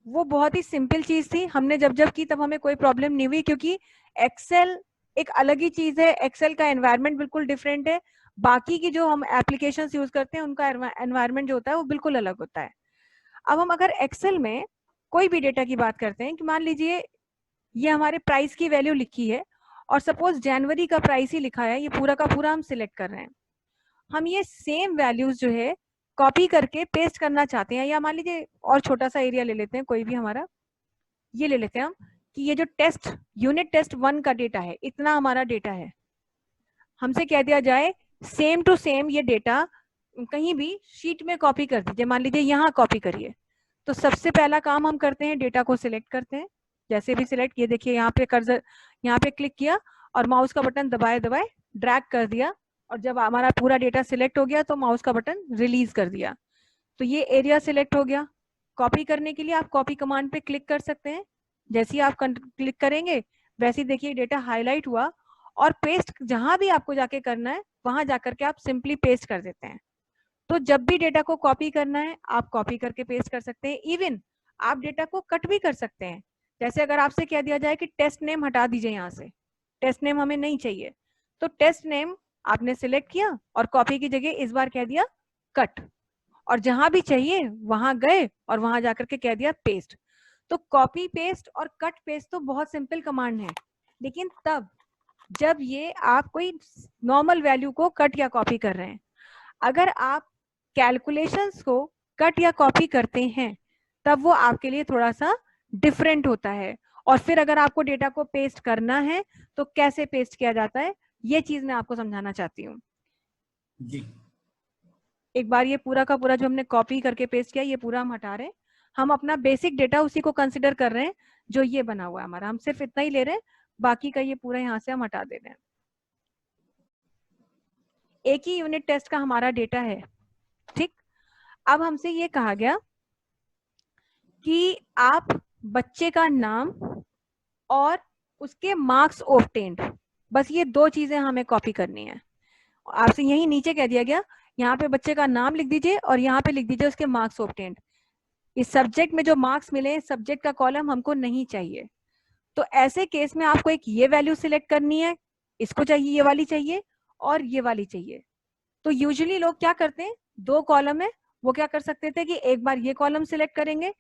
वो बहुत ही सिंपल चीज थी, हमने जब जब की तब हमें कोई प्रॉब्लम नहीं हुई, क्योंकि एक्सेल एक अलग ही चीज है, एक्सेल का एनवायरनमेंट बिल्कुल डिफरेंट है, बाकी की जो हम एप्लीकेशंस यूज करते हैं उनका एनवायरनमेंट जो होता है वो बिल्कुल अलग होता है। अब हम अगर एक्सेल में कोई भी डेटा की बात करते हैं कि मान लीजिए ये हमारे प्राइस की वैल्यू लिखी है और सपोज जनवरी का प्राइस ही लिखा है, ये पूरा का पूरा हम सिलेक्ट कर रहे हैं, हम ये सेम वैल्यूज जो है कॉपी करके पेस्ट करना चाहते हैं, या मान लीजिए और छोटा सा एरिया ले लेते हैं कोई भी हमारा, ये ले लेते हैं हम कि ये जो टेस्ट यूनिट टेस्ट 1 का डेटा है, इतना हमारा डेटा है, हमसे कह दिया जाए सेम टू सेम ये डेटा कहीं भी शीट में कॉपी कर दीजिए, मान लीजिए यहाँ कॉपी करिए। तो सबसे पहला काम हम करते हैं डेटा को सिलेक्ट करते हैं, जैसे भी सिलेक्ट, ये देखिए यहाँ पे कर्सर, यहाँ पे क्लिक किया और माउस का बटन दबाए दबाए ड्रैग कर दिया, और जब हमारा पूरा डेटा सिलेक्ट हो गया तो माउस का बटन रिलीज कर दिया, तो ये एरिया सिलेक्ट हो गया। कॉपी करने के लिए आप कॉपी कमांड पे क्लिक कर सकते हैं, जैसे ही आप क्लिक करेंगे वैसे ही देखिए डेटा हाईलाइट हुआ, और पेस्ट जहां भी आपको जाके करना है वहां जाकर के आप सिंपली पेस्ट कर देते हैं। तो जब भी डेटा को कॉपी करना है आप कॉपी करके पेस्ट कर सकते हैं, इवन आप डेटा को कट भी कर सकते हैं। जैसे अगर आपसे कह दिया जाए कि टेस्ट नेम हटा दीजिए, यहाँ से टेस्ट नेम हमें नहीं चाहिए, तो टेस्ट नेम आपने सिलेक्ट किया और कॉपी की जगह इस बार कह दिया कट, और जहां भी चाहिए वहां गए और वहां जाकर के कह दिया पेस्ट। तो कॉपी पेस्ट और कट पेस्ट तो बहुत सिंपल कमांड है, लेकिन तब जब ये आप कोई नॉर्मल वैल्यू को कट या कॉपी कर रहे हैं, अगर आप कैलकुलेशंस को कट या कॉपी करते हैं तब वो आपके लिए थोड़ा सा डिफरेंट होता है। और फिर अगर आपको डेटा को पेस्ट करना है तो कैसे पेस्ट किया जाता है, ये चीज मैं आपको समझाना चाहती हूँ। जी। एक बार ये पूरा का पूरा जो हमने कॉपी करके पेस्ट किया ये पूरा हम हटा रहे हैं। हम अपना बेसिक डेटा उसी को कंसिडर कर रहे हैं जो ये बना हुआ है हमारा, हम सिर्फ इतना ही ले रहे हैं, बाकी का ये पूरा यहाँ से हम हटा दे रहे हैं। एक ही यूनिट टेस्ट का हमारा डेटा है, ठीक। अब हमसे ये कहा गया कि आप बच्चे का नाम और उसके मार्क्स ऑब्टेन्ड, बस ये दो चीजें हमें कॉपी करनी है। आपसे यही नीचे कह दिया गया यहाँ पे बच्चे का नाम लिख दीजिए और यहाँ पे लिख दीजिए उसके मार्क्स ऑब्टेन्ड। इस सब्जेक्ट में जो मार्क्स मिले, सब्जेक्ट का कॉलम हमको नहीं चाहिए। तो ऐसे केस में आपको एक ये वैल्यू सिलेक्ट करनी है, इसको चाहिए, ये वाली चाहिए और ये वाली चाहिए। तो यूजुअली लोग क्या करते हैं, दो कॉलम है, वो क्या कर सकते थे कि एक बार ये कॉलम सिलेक्ट करेंगे,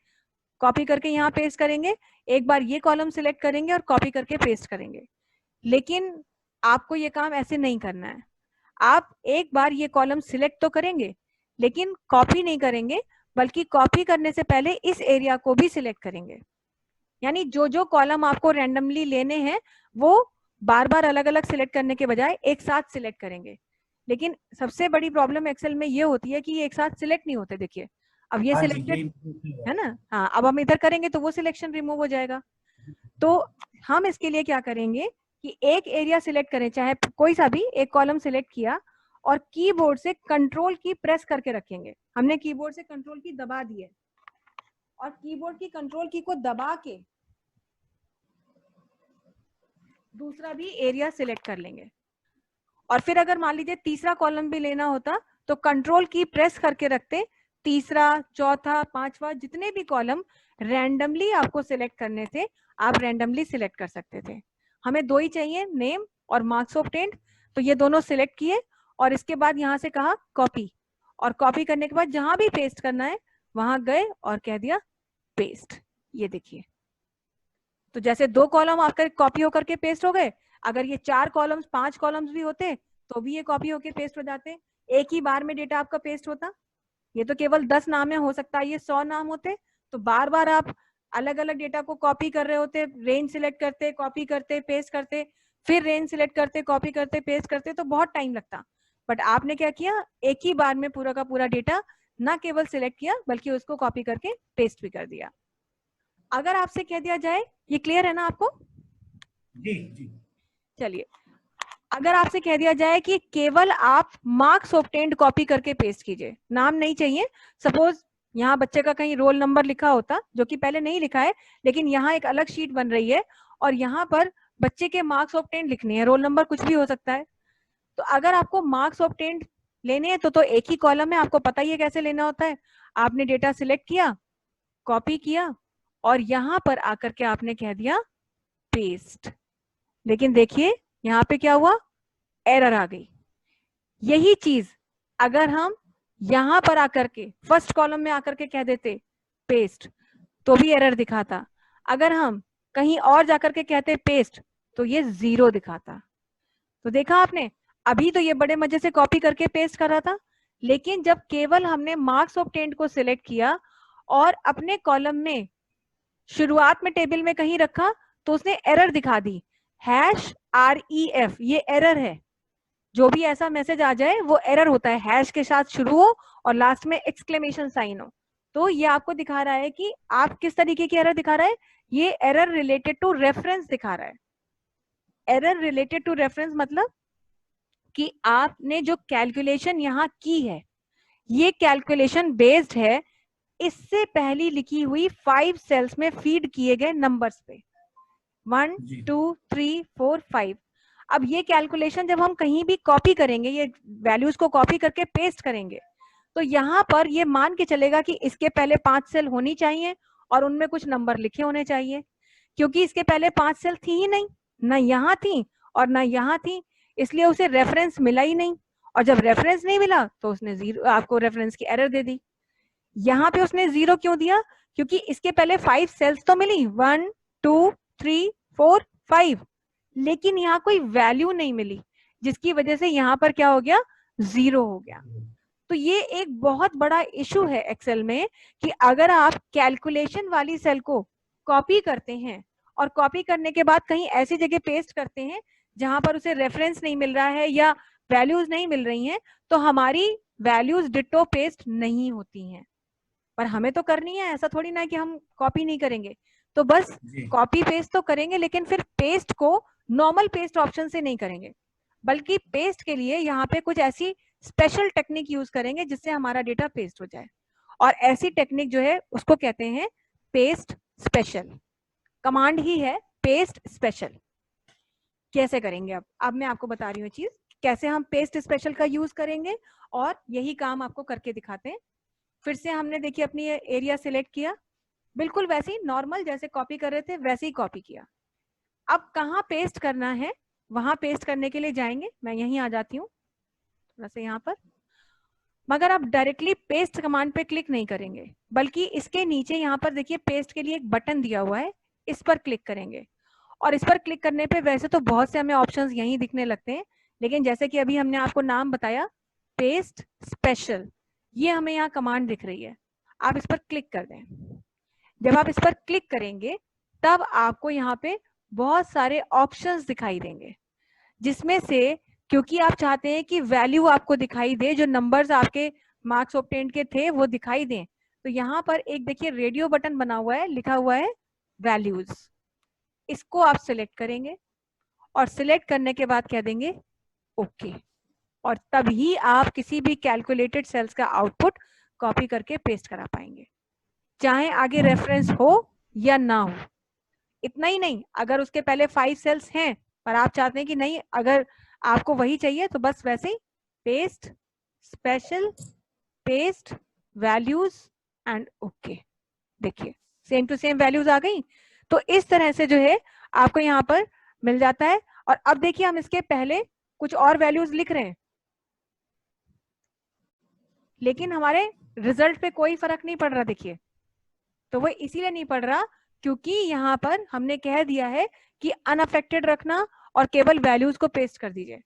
कॉपी करके यहाँ पेस्ट करेंगे, एक बार ये कॉलम सिलेक्ट करेंगे और कॉपी करके पेस्ट करेंगे। लेकिन आपको ये काम ऐसे नहीं करना है। आप एक बार ये कॉलम सिलेक्ट तो करेंगे लेकिन कॉपी नहीं करेंगे, बल्कि कॉपी करने से पहले इस एरिया को भी सिलेक्ट करेंगे। यानी जो जो कॉलम आपको रैंडमली लेने हैं वो बार बार अलग अलग सिलेक्ट करने के बजाय एक साथ सिलेक्ट करेंगे। लेकिन सबसे बड़ी प्रॉब्लम एक्सेल में ये होती है कि ये एक साथ सिलेक्ट नहीं होते। देखिए अब ये सिलेक्टेड है ना, हाँ, अब हम इधर करेंगे तो वो सिलेक्शन रिमूव हो जाएगा। तो हम इसके लिए क्या करेंगे कि एक एरिया सिलेक्ट करें, चाहे कोई सा भी एक कॉलम सिलेक्ट किया और कीबोर्ड से कंट्रोल की प्रेस करके रखेंगे। हमने कीबोर्ड से कंट्रोल की दबा दी है और कीबोर्ड की कंट्रोल की को दबा के दूसरा भी एरिया सिलेक्ट कर लेंगे। और फिर अगर मान लीजिए तीसरा कॉलम भी लेना होता तो कंट्रोल की प्रेस करके रखते, तीसरा, चौथा, पांचवा, जितने भी कॉलम रैंडमली आपको सिलेक्ट करने थे आप रैंडमली सिलेक्ट कर सकते थे। हमें दो ही चाहिए, नेम और मार्क्स ऑब्टेन्ड। तो ये दोनों सिलेक्ट किए और इसके बाद यहाँ से कहा कॉपी, और कॉपी करने के बाद जहां भी पेस्ट करना है वहां गए और कह दिया पेस्ट। ये देखिए, तो जैसे दो कॉलम आपका कॉपी होकर के पेस्ट हो गए, अगर ये 4 कॉलम्स 5 कॉलम्स भी होते तो भी ये कॉपी होकर पेस्ट हो जाते। एक ही बार में डेटा आपका पेस्ट होता। ये तो केवल 10 नाम है, हो सकता है ये 100 नाम होते तो बार बार आप अलग अलग डेटा को कॉपी कर रहे होते, रेंज सिलेक्ट करते, कॉपी करते, पेस्ट करते, फिर रेंज सिलेक्ट करते, कॉपी करते, पेस्ट करते, तो बहुत टाइम लगता। बट आपने क्या किया, एक ही बार में पूरा का पूरा डेटा ना केवल सिलेक्ट किया बल्कि उसको कॉपी करके पेस्ट भी कर दिया। अगर आपसे कह दिया जाए, ये क्लियर है ना आपको? जी जी। चलिए, अगर आपसे कह दिया जाए कि केवल आप मार्क्स ऑब्टेन्ड कॉपी करके पेस्ट कीजिए, नाम नहीं चाहिए। सपोज यहाँ बच्चे का कहीं रोल नंबर लिखा होता, जो कि पहले नहीं लिखा है, लेकिन यहाँ एक अलग शीट बन रही है और यहाँ पर बच्चे के मार्क्स ऑब्टेन्ड लिखने हैं, रोल नंबर कुछ भी हो सकता है। तो अगर आपको मार्क्स ऑब्टेन्ड लेने हैं तो एक ही कॉलम है, आपको पता ही है कैसे लेना होता है। आपने डेटा सिलेक्ट किया, कॉपी किया और यहाँ पर आकर के आपने कह दिया पेस्ट। लेकिन देखिए यहाँ पे क्या हुआ, एरर आ गई। यही चीज अगर हम यहां पर आकर के फर्स्ट कॉलम में आकर के कह देते पेस्ट तो भी एरर दिखाता। अगर हम कहीं और जाकर के कहते पेस्ट तो ये 0 दिखाता। तो देखा आपने, अभी तो ये बड़े मजे से कॉपी करके पेस्ट कर रहा था, लेकिन जब केवल हमने मार्क्स ऑब्टेन्ड को सिलेक्ट किया और अपने कॉलम में शुरुआत में टेबल में कहीं रखा तो उसने एरर दिखा दी, #REF, ये एरर है। जो भी ऐसा मैसेज आ जाए वो एरर होता है, हैश के साथ शुरू हो और लास्ट में एक्सक्लेमेशन साइन हो। तो ये आपको दिखा रहा है कि आप किस तरीके की एरर दिखा रहा है, ये एरर रिलेटेड टू रेफरेंस दिखा रहा है। एरर रिलेटेड टू रेफरेंस मतलब कि आपने जो कैलकुलेशन यहाँ की है ये कैलकुलेशन बेस्ड है इससे पहली लिखी हुई 5 सेल्स में फीड किए गए नंबर्स पे, 1 2 3 4 5। अब ये कैलकुलेशन जब हम कहीं भी कॉपी करेंगे, ये वैल्यूज को कॉपी करके पेस्ट करेंगे, तो यहाँ पर ये मान के चलेगा कि इसके पहले 5 सेल होनी चाहिए और उनमें कुछ नंबर लिखे होने चाहिए, क्योंकि इसके पहले 5 सेल थी ही नहीं, ना यहाँ थी और ना यहाँ थी, इसलिए उसे रेफरेंस मिला ही नहीं। और जब रेफरेंस नहीं मिला तो उसने 0 आपको रेफरेंस की एरर दे दी। यहाँ पे उसने 0 क्यों दिया, क्योंकि इसके पहले 5 सेल्स तो मिली, 1 2 3 4 5, लेकिन यहाँ कोई वैल्यू नहीं मिली, जिसकी वजह से यहाँ पर क्या हो गया, 0 हो गया। तो ये एक बहुत बड़ा इशू है एक्सेल में कि अगर आप कैलकुलेशन वाली सेल को कॉपी करते हैं और कॉपी करने के बाद कहीं ऐसी जगह पेस्ट करते हैं जहां पर उसे रेफरेंस नहीं मिल रहा है या वैल्यूज नहीं मिल रही हैं, तो हमारी वैल्यूज डिटो पेस्ट नहीं होती हैं, पर हमें तो करनी है, ऐसा थोड़ी ना कि हम कॉपी नहीं करेंगे। तो बस कॉपी पेस्ट तो करेंगे, लेकिन फिर पेस्ट को नॉर्मल पेस्ट ऑप्शन से नहीं करेंगे, बल्कि पेस्ट के लिए यहाँ पे कुछ ऐसी स्पेशल टेक्निक यूज करेंगे जिससे हमारा डेटा पेस्ट हो जाए। और ऐसी टेक्निक जो है उसको कहते हैं पेस्ट स्पेशल। कमांड ही है पेस्ट स्पेशल। कैसे करेंगे अब मैं आपको बता रही हूँ चीज, कैसे हम पेस्ट स्पेशल का यूज करेंगे, और यही काम आपको करके दिखाते हैं। फिर से हमने देखिए अपनी एरिया सिलेक्ट किया, बिल्कुल वैसे ही नॉर्मल जैसे कॉपी कर रहे थे वैसे ही कॉपी किया। अब कहाँ पेस्ट करना है, वहां पेस्ट करने के लिए जाएंगे, मैं यहीं आ जाती हूँ थोड़ा सा यहाँ पर। मगर आप डायरेक्टली पेस्ट कमांड पे क्लिक नहीं करेंगे, बल्कि इसके नीचे यहाँ पर देखिए पेस्ट के लिए एक बटन दिया हुआ है, इस पर क्लिक करेंगे। और इस पर क्लिक करने पे वैसे तो बहुत से हमें ऑप्शंस यहीं दिखने लगते हैं, लेकिन जैसे कि अभी हमने आपको नाम बताया पेस्ट स्पेशल, ये हमें यहाँ कमांड दिख रही है, आप इस पर क्लिक कर दें। जब आप इस पर क्लिक करेंगे तब आपको यहाँ पे बहुत सारे ऑप्शंस दिखाई देंगे, जिसमें से क्योंकि आप चाहते हैं कि वैल्यू आपको दिखाई दे, जो नंबर्स आपके मार्क्स ऑब्टेन्ड के थे वो दिखाई दें, तो यहाँ पर एक देखिए रेडियो बटन बना हुआ है, लिखा हुआ है वैल्यूज। इसको आप सिलेक्ट करेंगे और सिलेक्ट करने के बाद कह देंगे ओके, और तभी आप किसी भी कैलकुलेटेड सेल्स का आउटपुट कॉपी करके पेस्ट करा पाएंगे, चाहे आगे रेफरेंस हो या ना हो। इतना ही नहीं, अगर उसके पहले 5 सेल्स हैं पर आप चाहते हैं कि नहीं, अगर आपको वही चाहिए तो बस वैसे ही paste special paste values and okay, देखिए सेम टू सेम वैल्यूज आ गई। तो इस तरह से जो है आपको यहाँ पर मिल जाता है। और अब देखिए हम इसके पहले कुछ और वैल्यूज लिख रहे हैं, लेकिन हमारे रिजल्ट पे कोई फर्क नहीं पड़ रहा, देखिए। तो वो इसीलिए नहीं पड़ रहा क्योंकि यहाँ पर हमने कह दिया है कि अनअफेक्टेड रखना और केवल वैल्यूज को पेस्ट कर दीजिए।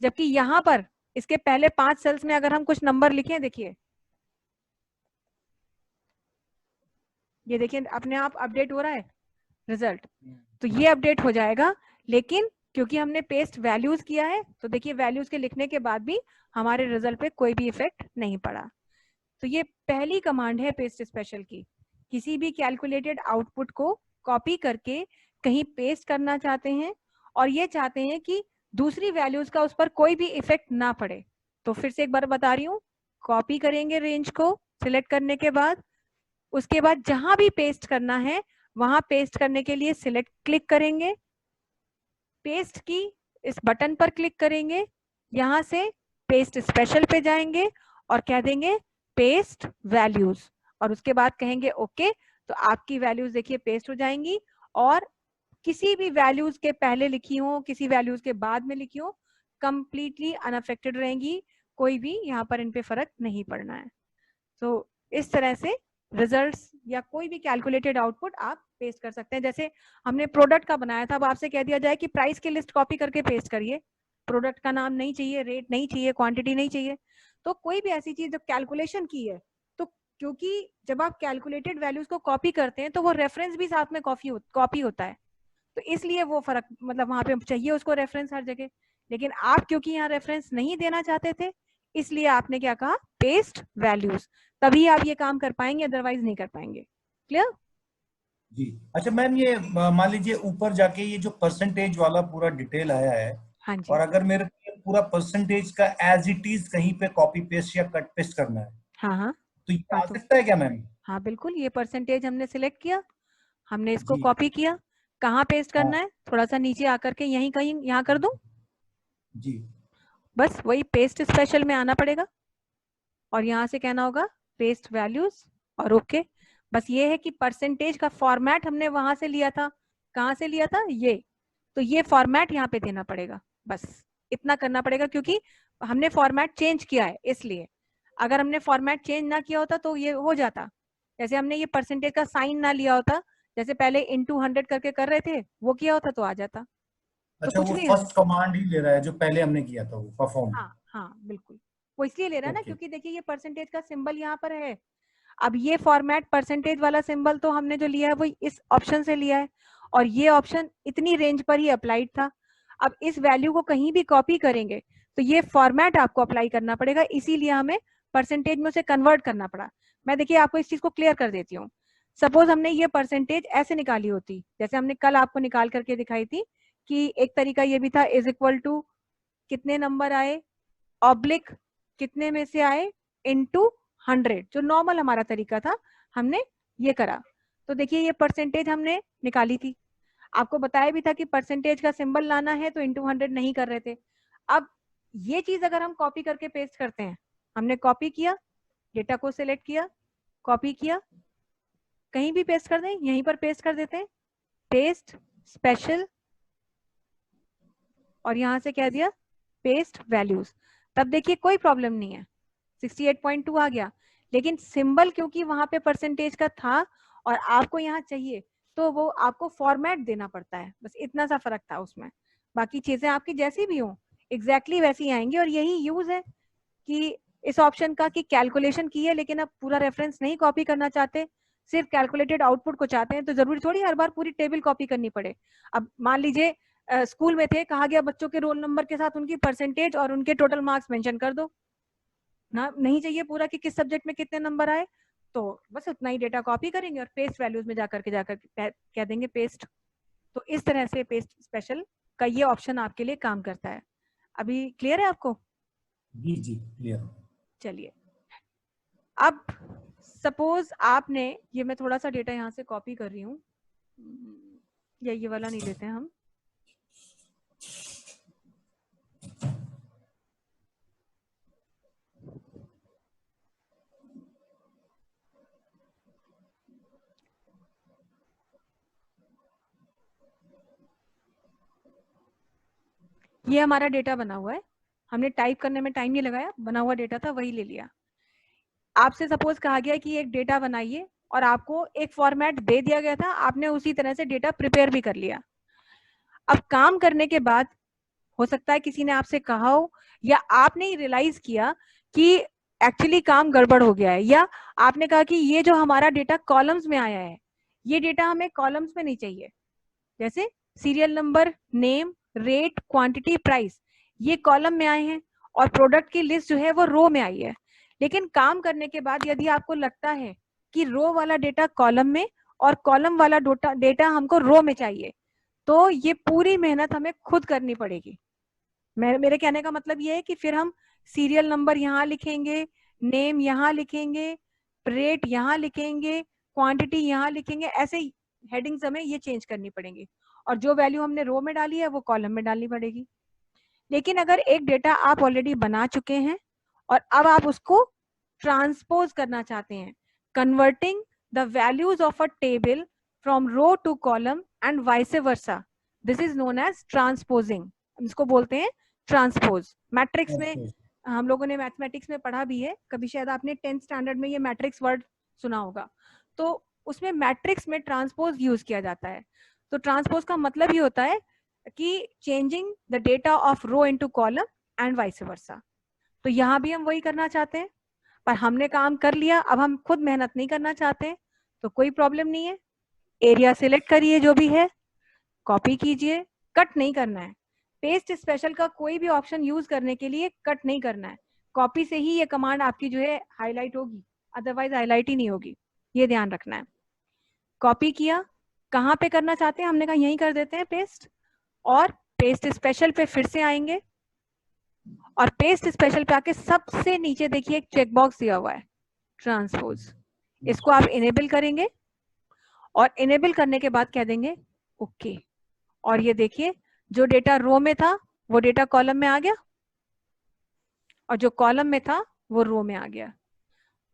जबकि यहाँ पर इसके पहले 5 सेल्स में अगर हम कुछ नंबर लिखें, देखिए ये देखिए अपने आप अपडेट हो रहा है रिजल्ट, तो ये अपडेट हो जाएगा। लेकिन क्योंकि हमने पेस्ट वैल्यूज किया है तो देखिए वैल्यूज के लिखने के बाद भी हमारे रिजल्ट पे कोई भी इफेक्ट नहीं पड़ा। तो ये पहली कमांड है पेस्ट स्पेशल की। किसी भी कैलकुलेटेड आउटपुट को कॉपी करके कहीं पेस्ट करना चाहते हैं और ये चाहते हैं कि दूसरी वैल्यूज का उस पर कोई भी इफेक्ट ना पड़े, तो फिर से एक बार बता रही हूँ, कॉपी करेंगे रेंज को सिलेक्ट करने के बाद, उसके बाद जहां भी पेस्ट करना है वहां पेस्ट करने के लिए सिलेक्ट क्लिक करेंगे, पेस्ट की इस बटन पर क्लिक करेंगे, यहां से पेस्ट स्पेशल पे जाएंगे और कह देंगे पेस्ट वैल्यूज, और उसके बाद कहेंगे ओके, तो आपकी वैल्यूज देखिए पेस्ट हो जाएंगी। और किसी भी वैल्यूज के पहले लिखी हो, किसी वैल्यूज के बाद में लिखी हो, कंप्लीटली अनअफेक्टेड रहेंगी, कोई भी यहाँ पर इन पे फर्क नहीं पड़ना है। तो इस तरह से रिजल्ट्स या कोई भी कैलकुलेटेड आउटपुट आप पेस्ट कर सकते हैं। जैसे हमने प्रोडक्ट का बनाया था, अब आपसे कह दिया जाए कि प्राइस की लिस्ट कॉपी करके पेस्ट करिए, प्रोडक्ट का नाम नहीं चाहिए, रेट नहीं चाहिए, क्वांटिटी नहीं चाहिए, तो कोई भी ऐसी चीज जब कैलकुलेशन की है, तो क्योंकि जब आप कैलकुलेटेड वैल्यूज को कॉपी करते हैं तो वो रेफरेंस भी साथ में कॉपी होता है, तो इसलिए वो फर्क मतलब वहां पे चाहिए उसको रेफरेंस हर जगह। लेकिन आप क्योंकि यहाँ रेफरेंस नहीं देना चाहते थे, इसलिए आपने क्या कहा पेस्ट वैल्यूज, तभी आप ये काम कर पाएंगे, अदरवाइज नहीं कर पाएंगे। क्लियर जी। अच्छा मैम, ये मान लीजिए ऊपर जाके ये जो परसेंटेज वाला पूरा डिटेल आया है, हाँ जी, और अगर मेरे को पूरा परसेंटेज का एज इट इज कहीं पे कॉपी पेस्ट या कट पेस्ट करना है, हाँ हाँ तो ये हाँ, आ तो सकता है क्या मैम? हाँ बिल्कुल, ये परसेंटेज हमने सिलेक्ट किया, हमने इसको जी। कॉपी किया, कहाँ पेस्ट करना हाँ है, थोड़ा सा नीचे आकर के यहीं कहीं यहाँ कर दूं, जी। बस वही पेस्ट स्पेशल में आना पड़ेगा और यहाँ से कहना होगा पेस्ट वैल्यूज और ओके। बस ये है कि परसेंटेज का फॉर्मेट हमने वहां से लिया था, कहाँ से लिया था ये, तो ये फॉर्मेट यहाँ पे देना पड़ेगा, बस इतना करना पड़ेगा क्योंकि हमने फॉर्मेट चेंज किया है इसलिए। अगर हमने फॉर्मेट चेंज ना किया होता तो ये हो जाता, जैसे हमने ये परसेंटेज का साइन ना लिया होता, जैसे पहले इनटू 100 करके कर रहे थे, वो किया होता तो आ जाता। तो अच्छा, कुछ वो भी, फर्स्ट कमांड ही ले रहा है जो पहले हमने किया था, वो परफॉर्म। हाँ हाँ बिल्कुल, वो इसलिए ले रहा है ना ओके। क्योंकि देखिए ये परसेंटेज का सिंबल यहाँ पर है। अब ये फॉर्मेट परसेंटेज वाला सिंबल तो हमने जो लिया है वो इस ऑप्शन से लिया है, और ये ऑप्शन इतनी रेंज पर ही अप्लाइड था। अब इस वैल्यू को कहीं भी कॉपी करेंगे तो ये फॉर्मेट आपको अप्लाई करना पड़ेगा, इसीलिए हमें परसेंटेज में उसे कन्वर्ट करना पड़ा। मैं देखिए आपको इस चीज को क्लियर कर देती हूँ। सपोज हमने ये परसेंटेज ऐसे निकाली होती, जैसे हमने कल आपको निकाल करके दिखाई थी कि एक तरीका ये भी था, इज इक्वल टू कितने नंबर आए ऑब्लिक कितने में से आए इनटू 100, जो नॉर्मल हमारा तरीका था, हमने ये करा। तो देखिए ये परसेंटेज हमने निकाली थी, आपको बताया भी था कि परसेंटेज का सिंबल लाना है तो इनटू 100 नहीं कर रहे थे। अब ये चीज अगर हम कॉपी करके पेस्ट करते हैं, हमने कॉपी किया, डेटा को सिलेक्ट किया, कॉपी किया, कहीं भी पेस्ट कर दें, यहीं पर पेस्ट कर देते हैं, पेस्ट स्पेशल, और यहां से कह दिया पेस्ट वैल्यूज। तब देखिए कोई प्रॉब्लम नहीं है, 68.2 आ गया, लेकिन सिंबल क्योंकि वहां पे परसेंटेज का था और आपको यहाँ चाहिए, तो वो आपको फॉर्मेट देना पड़ता है, बस इतना सा फर्क था उसमें। बाकी चीजें आपकी जैसी भी हो एग्जैक्टली वैसी आएंगी, और यही यूज है कि इस ऑप्शन का कि कैलकुलेशन की है लेकिन अब पूरा रेफरेंस नहीं कॉपी करना चाहते, सिर्फ कैलकुलेटेड आउटपुट को चाहते हैं, तो जरूरी थोड़ी हर बार पूरी टेबल कॉपी करनी पड़े। अब मान लीजिए स्कूल में थे, कहा गया बच्चों के रोल नंबर के साथ उनकी परसेंटेज और उनके टोटल मार्क्स मेंशन कर दो ना, नहीं चाहिए पूरा कि किस सब्जेक्ट में कितने नंबर आए, तो बस उतना ही डेटा कॉपी करेंगे और पेस्ट वैल्यूज में जाकर कह देंगे पेस्ट। तो इस तरह से पेस्ट स्पेशल का ये ऑप्शन आपके लिए काम करता है। अभी क्लियर है आपको? जी जी क्लियर। चलिए, अब सपोज आपने, ये मैं थोड़ा सा डेटा यहाँ से कॉपी कर रही हूँ, या ये वाला नहीं लेते हैं हम, ये हमारा डेटा बना हुआ है, हमने टाइप करने में टाइम नहीं लगाया, बना हुआ डेटा था वही ले लिया। आपसे सपोज कहा गया कि एक डेटा बनाइए और आपको एक फॉर्मेट दे दिया गया था, आपने उसी तरह से डेटा प्रिपेयर भी कर लिया। अब काम करने के बाद हो सकता है किसी ने आपसे कहा हो, या आपने ही रियलाइज किया कि एक्चुअली काम गड़बड़ हो गया है, या आपने कहा कि ये जो हमारा डेटा कॉलम्स में आया है, ये डेटा हमें कॉलम्स में नहीं चाहिए, जैसे serial number, name, rate, quantity, price, ये कॉलम में आए हैं और प्रोडक्ट की लिस्ट जो है वो रो में आई है। लेकिन काम करने के बाद यदि आपको लगता है कि रो वाला डेटा कॉलम में और कॉलम वाला डेटा हमको रो में चाहिए, तो ये पूरी मेहनत हमें खुद करनी पड़ेगी। मेरे कहने का मतलब ये है कि फिर हम सीरियल नंबर यहाँ लिखेंगे, नेम यहाँ लिखेंगे, रेट यहाँ लिखेंगे, क्वांटिटी यहाँ लिखेंगे, ऐसे हेडिंग्स हमें ये चेंज करनी पड़ेंगी, और जो वैल्यू हमने रो में डाली है वो कॉलम में डालनी पड़ेगी। लेकिन अगर एक डेटा आप ऑलरेडी बना चुके हैं और अब आप उसको ट्रांसपोज करना चाहते हैं, converting the values of a table from row to column and vice versa, this is known as transposing, इसको बोलते हैं ट्रांसपोज। मैट्रिक्स में हम लोगों ने मैथमेटिक्स में पढ़ा भी है, कभी शायद आपने 10th स्टैंडर्ड में ये मैट्रिक्स वर्ड सुना होगा, तो उसमें मैट्रिक्स में ट्रांसपोज यूज किया जाता है। तो ट्रांसपोज का मतलब ये होता है कि changing the data of row into column and vice versa. तो यहाँ भी हम वही करना चाहते हैं, पर हमने काम कर लिया, अब हम खुद मेहनत नहीं करना चाहते, तो कोई प्रॉब्लम नहीं है, एरिया सिलेक्ट करिए जो भी है, कॉपी कीजिए, कट नहीं करना है। पेस्ट स्पेशल का कोई भी ऑप्शन यूज करने के लिए कट नहीं करना है, कॉपी से ही ये कमांड आपकी जो है हाईलाइट होगी, अदरवाइज हाईलाइट ही नहीं होगी, ये ध्यान रखना है। कॉपी किया, कहाँ पे करना चाहते हैं, हमने कहा यहीं कर देते हैं पेस्ट, और पेस्ट स्पेशल पे फिर से आएंगे, और पेस्ट स्पेशल पे आके सबसे नीचे देखिए एक चेकबॉक्स दिया हुआ है ट्रांसपोज, इसको आप इनेबल करेंगे, और इनेबल करने के बाद कह देंगे ओके, और ये देखिए जो डेटा रो में था वो डेटा कॉलम में आ गया, और जो कॉलम में था वो रो में आ गया।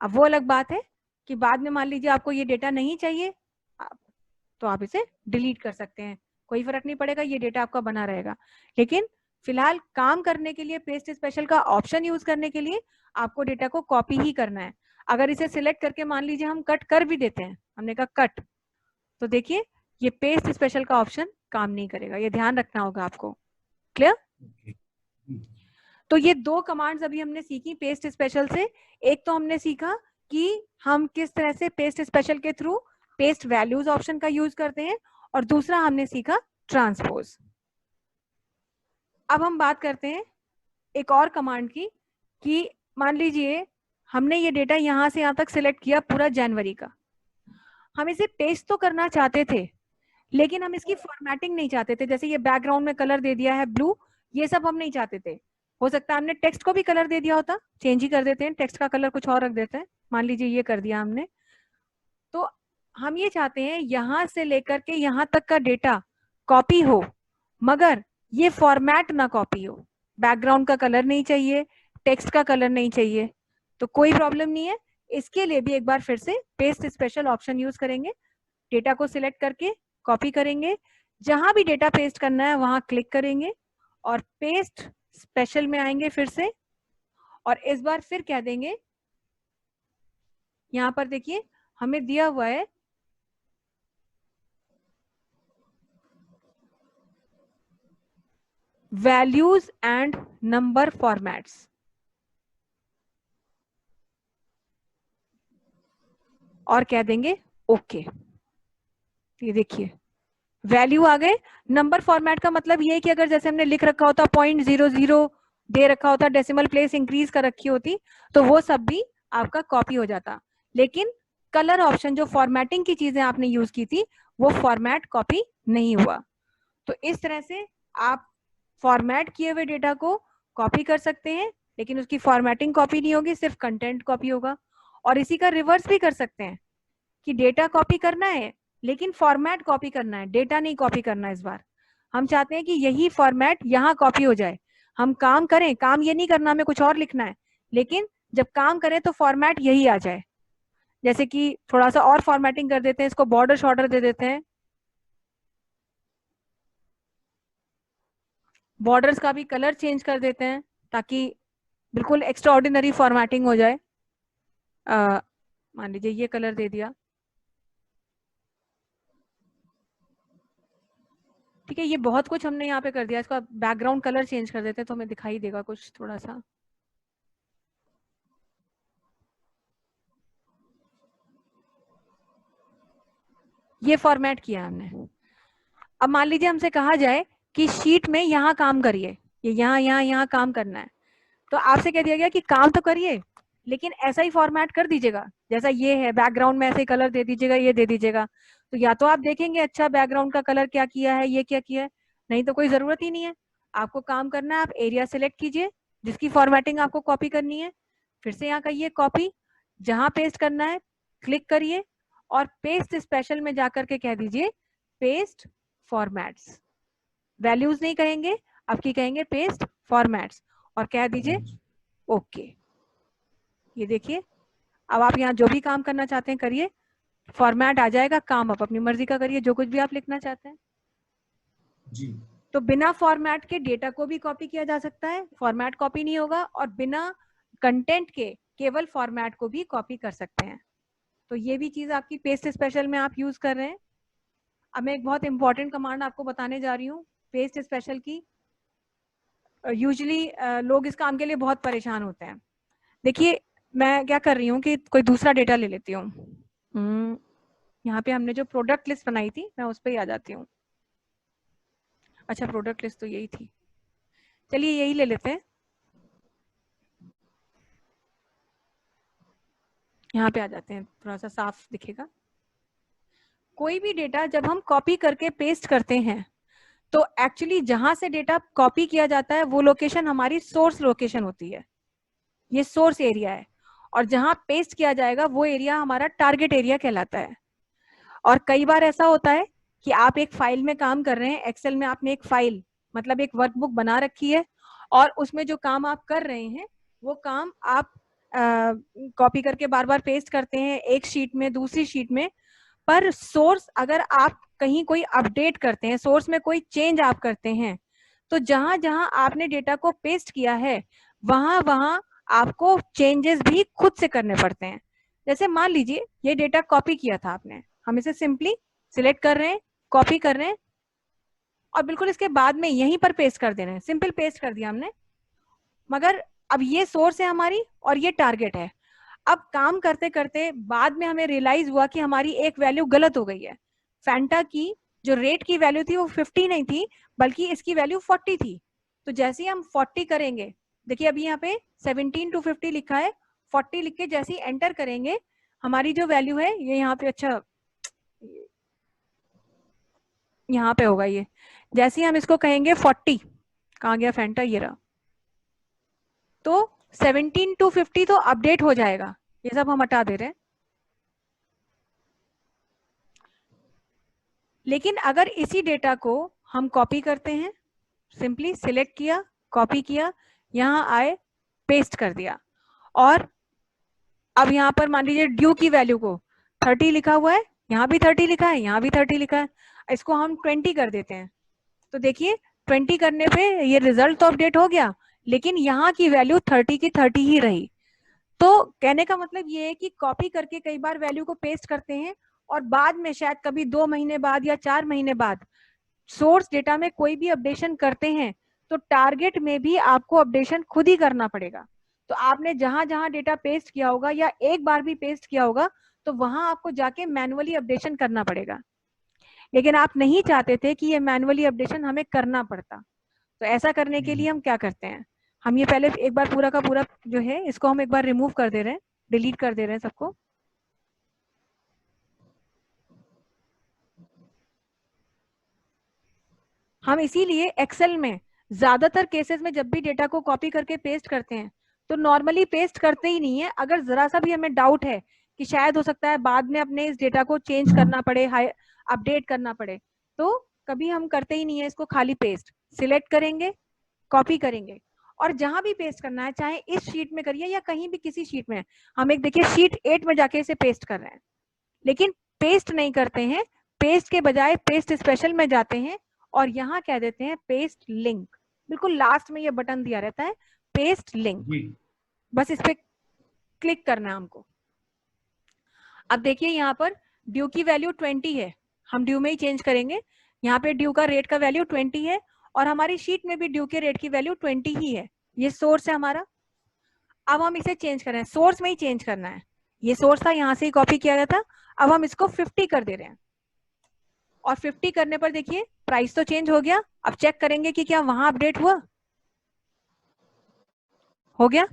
अब वो अलग बात है कि बाद में मान लीजिए आपको ये डेटा नहीं चाहिए, तो आप इसे डिलीट कर सकते हैं, कोई फर्क नहीं पड़ेगा, ये डेटा आपका बना रहेगा। लेकिन फिलहाल काम करने के लिए, पेस्ट स्पेशल का ऑप्शन यूज करने के लिए आपको डेटा को कॉपी ही करना है। अगर इसे सिलेक्ट करके मान लीजिए हम कट कर भी देते हैं, हमने कहा कट, तो देखिए ये पेस्ट स्पेशल का ऑप्शन काम नहीं करेगा, ये ध्यान रखना होगा आपको। क्लियर? तो ये दो कमांड्स अभी हमने सीखी पेस्ट स्पेशल से। एक तो हमने सीखा कि हम किस तरह से पेस्ट स्पेशल के थ्रू पेस्ट वैल्यूज ऑप्शन का यूज करते हैं, और दूसरा हमने सीखा ट्रांसपोज। अब हम बात करते हैं एक और कमांड की कि मान लीजिए हमने ये डेटा यहाँ से यहाँ तक सिलेक्ट किया पूरा जनवरी का, हम इसे पेस्ट तो करना चाहते थे लेकिन हम इसकी फॉर्मेटिंग नहीं चाहते थे। जैसे ये बैकग्राउंड में कलर दे दिया है ब्लू, ये सब हम नहीं चाहते थे। हो सकता है हमने टेक्स्ट को भी कलर दे दिया होता, चेंज ही कर देते हैं, टेक्स्ट का कलर कुछ और रख देते हैं, मान लीजिए ये कर दिया हमने। तो हम ये चाहते हैं यहां से लेकर के यहां तक का डेटा कॉपी हो मगर ये फॉर्मेट ना कॉपी हो, बैकग्राउंड का कलर नहीं चाहिए, टेक्स्ट का कलर नहीं चाहिए, तो कोई प्रॉब्लम नहीं है। इसके लिए भी एक बार फिर से पेस्ट स्पेशल ऑप्शन यूज करेंगे, डेटा को सिलेक्ट करके कॉपी करेंगे, जहां भी डेटा पेस्ट करना है वहां क्लिक करेंगे और पेस्ट स्पेशल में आएंगे फिर से, और इस बार फिर कह देंगे, यहां पर देखिए हमें दिया हुआ है वैल्यूज एंड नंबर फॉर्मेट्स, और कह देंगे ओके। ये देखिए वैल्यू आ गए। नंबर फॉर्मेट का मतलब ये है कि अगर जैसे हमने लिख रखा होता 0.00 दे रखा होता, डेसिमल प्लेस इंक्रीज कर रखी होती, तो वो सब भी आपका कॉपी हो जाता। लेकिन कलर ऑप्शन जो फॉर्मेटिंग की चीजें आपने यूज की थी वो फॉर्मेट कॉपी नहीं हुआ। तो इस तरह से आप फॉर्मेट किए हुए डेटा को कॉपी कर सकते हैं, लेकिन उसकी फॉर्मेटिंग कॉपी नहीं होगी, सिर्फ कंटेंट कॉपी होगा। और इसी का रिवर्स भी कर सकते हैं कि डेटा कॉपी करना है लेकिन फॉर्मेट कॉपी करना है, डेटा नहीं कॉपी करना है। इस बार हम चाहते हैं कि यही फॉर्मेट यहाँ कॉपी हो जाए। हम काम करें, काम ये नहीं करना हमें कुछ और लिखना है, लेकिन जब काम करें तो फॉर्मेट यही आ जाए। जैसे कि थोड़ा सा और फॉर्मेटिंग कर देते हैं, इसको बॉर्डर शॉर्डर दे देते हैं, बॉर्डर्स का भी कलर चेंज कर देते हैं ताकि बिल्कुल एक्स्ट्रा ऑर्डिनरी फॉर्मेटिंग हो जाए। मान लीजिए ये कलर दे दिया, ठीक है, ये बहुत कुछ हमने यहाँ पे कर दिया। इसका बैकग्राउंड कलर चेंज कर देते हैं तो हमें दिखाई देगा कुछ थोड़ा सा। ये फॉर्मेट किया हमने। अब मान लीजिए हमसे कहा जाए कि शीट में यहाँ काम करिए, ये यहाँ काम करना है, तो आपसे कह दिया गया कि काम तो करिए लेकिन ऐसा ही फॉर्मेट कर दीजिएगा जैसा ये है, बैकग्राउंड में ऐसे ही कलर दे दीजिएगा, ये दे दीजिएगा। तो या तो आप देखेंगे अच्छा बैकग्राउंड का कलर क्या किया है, ये क्या किया है, नहीं तो कोई जरूरत ही नहीं है। आपको काम करना है, आप एरिया सिलेक्ट कीजिए जिसकी फॉर्मेटिंग आपको कॉपी करनी है, फिर से यहाँ कहिए कॉपी, जहां पेस्ट करना है क्लिक करिए और पेस्ट स्पेशल में जाकर के कह दीजिए पेस्ट फॉर्मेट्स। वैल्यूज नहीं कहेंगे, आपकी कहेंगे पेस्ट फॉर्मेट्स और कह दीजिए ओके। ये देखिए अब आप यहाँ जो भी काम करना चाहते हैं करिए, फॉर्मेट आ जाएगा, काम आप अपनी मर्जी का करिए जो कुछ भी आप लिखना चाहते हैं जी। तो बिना फॉर्मेट के डेटा को भी कॉपी किया जा सकता है, फॉर्मेट कॉपी नहीं होगा, और बिना कंटेंट के केवल फॉर्मेट को भी कॉपी कर सकते हैं। तो ये भी चीज आपकी पेस्ट स्पेशल में आप यूज कर रहे हैं। अब मैं एक बहुत इंपॉर्टेंट कमांड आपको बताने जा रही हूँ पेस्ट स्पेशल की। यूजुअली लोग इस काम के लिए बहुत परेशान होते हैं। देखिए मैं क्या कर रही हूँ कि कोई दूसरा डेटा ले लेती हूँ। यहाँ पे हमने जो प्रोडक्ट लिस्ट बनाई थी मैं उस पर ही आ जाती हूँ। अच्छा प्रोडक्ट लिस्ट तो यही थी, चलिए यही ले लेते हैं। यहाँ पे आ जाते हैं, थोड़ा सा साफ दिखेगा। कोई भी डेटा जब हम कॉपी करके पेस्ट करते हैं तो एक्चुअली जहां से डेटा कॉपी किया जाता है वो लोकेशन हमारी सोर्स लोकेशन होती है, ये सोर्स एरिया है, और जहां पेस्ट किया जाएगा वो एरिया हमारा टारगेट एरिया कहलाता है। और कई बार ऐसा होता है कि आप एक फाइल में काम कर रहे हैं, एक्सेल में आपने एक फाइल मतलब एक वर्कबुक बना रखी है और उसमें जो काम आप कर रहे हैं वो काम आप कॉपी करके बार बार पेस्ट करते हैं एक शीट में दूसरी शीट में, पर सोर्स अगर आप कहीं कोई अपडेट करते हैं, सोर्स में कोई चेंज आप करते हैं, तो जहां जहां आपने डेटा को पेस्ट किया है वहां वहां आपको चेंजेस भी खुद से करने पड़ते हैं। जैसे मान लीजिए ये डेटा कॉपी किया था आपने, हम इसे सिंपली सिलेक्ट कर रहे हैं, कॉपी कर रहे हैं और बिल्कुल इसके बाद में यहीं पर पेस्ट कर दे रहे हैं, सिंपल पेस्ट कर दिया हमने। मगर अब ये सोर्स है हमारी और ये टारगेट है। अब काम करते करते बाद में हमें रियलाइज हुआ कि हमारी एक वैल्यू गलत हो गई है। फैंटा की जो रेट की वैल्यू थी वो 50 नहीं थी बल्कि इसकी वैल्यू 40 थी। तो जैसे ही हम 40 करेंगे देखिए अभी यहाँ पे 17 to 50 लिखा है, 40 लिख के जैसे ही एंटर करेंगे हमारी जो वैल्यू है ये यहाँ पे, अच्छा यहाँ पे होगा ये, जैसे ही हम इसको कहेंगे 40, कहाँ गया फैंटा, ये रहा, तो 17 to 50 तो अपडेट हो जाएगा, ये सब हम हटा दे रहे हैं। लेकिन अगर इसी डेटा को हम कॉपी करते हैं, सिंपली सिलेक्ट किया, कॉपी किया, यहाँ आए, पेस्ट कर दिया, और अब यहाँ पर मान लीजिए ड्यू की वैल्यू को 30 लिखा हुआ है, यहाँ भी 30 लिखा है, यहाँ भी 30 लिखा है, इसको हम 20 कर देते हैं, तो देखिए 20 करने पे ये रिजल्ट तो अपडेट हो गया, लेकिन यहाँ की वैल्यू 30 की 30 ही रही। तो कहने का मतलब ये है कि कॉपी करके कई बार वैल्यू को पेस्ट करते हैं और बाद में शायद कभी 2 महीने बाद या 4 महीने बाद सोर्स डेटा में कोई भी अपडेशन करते हैं तो टारगेट में भी आपको अपडेशन खुद ही करना पड़ेगा। तो आपने जहां जहां डेटा पेस्ट किया होगा या एक बार भी पेस्ट किया होगा तो वहां आपको जाके मैनुअली अपडेशन करना पड़ेगा, लेकिन आप नहीं चाहते थे कि ये मैनुअली अपडेशन हमें करना पड़ता। तो ऐसा करने के लिए हम क्या करते हैं, हम ये पहले एक बार पूरा का पूरा जो है इसको हम एक बार रिमूव कर दे रहे हैं, डिलीट कर दे रहे हैं सबको। हम इसीलिए एक्सेल में ज्यादातर केसेस में जब भी डेटा को कॉपी करके पेस्ट करते हैं तो नॉर्मली पेस्ट करते ही नहीं है। अगर जरा सा भी हमें डाउट है कि शायद हो सकता है बाद में अपने इस डेटा को चेंज करना पड़े, अपडेट करना पड़े, तो कभी हम करते ही नहीं है इसको, खाली पेस्ट सिलेक्ट करेंगे, कॉपी करेंगे, और जहां भी पेस्ट करना है चाहे इस शीट में करिए या कहीं भी किसी शीट में, हम एक देखिए शीट 8 में जाके इसे पेस्ट कर रहे हैं, लेकिन पेस्ट नहीं करते हैं, पेस्ट के बजाय पेस्ट स्पेशल में जाते हैं और यहाँ कह देते हैं पेस्ट लिंक, बिल्कुल लास्ट में ये बटन दिया रहता है पेस्ट लिंक, बस इस पे क्लिक करना है हमको। अब देखिए यहाँ पर ड्यू की वैल्यू 20 है, हम ड्यू में ही चेंज करेंगे, यहाँ पे ड्यू का रेट का वैल्यू 20 है और हमारी शीट में भी ड्यू के रेट की वैल्यू 20 ही है, ये सोर्स है हमारा। अब हम इसे चेंज कर रहे हैं, सोर्स में ही चेंज करना है, ये सोर्स था यहाँ से ही कॉपी किया गया था, अब हम इसको 50 कर दे रहे हैं और 50 करने पर देखिए प्राइस तो चेंज हो गया। अब चेक करेंगे कि क्या वहां अपडेट हुआ, हो गया,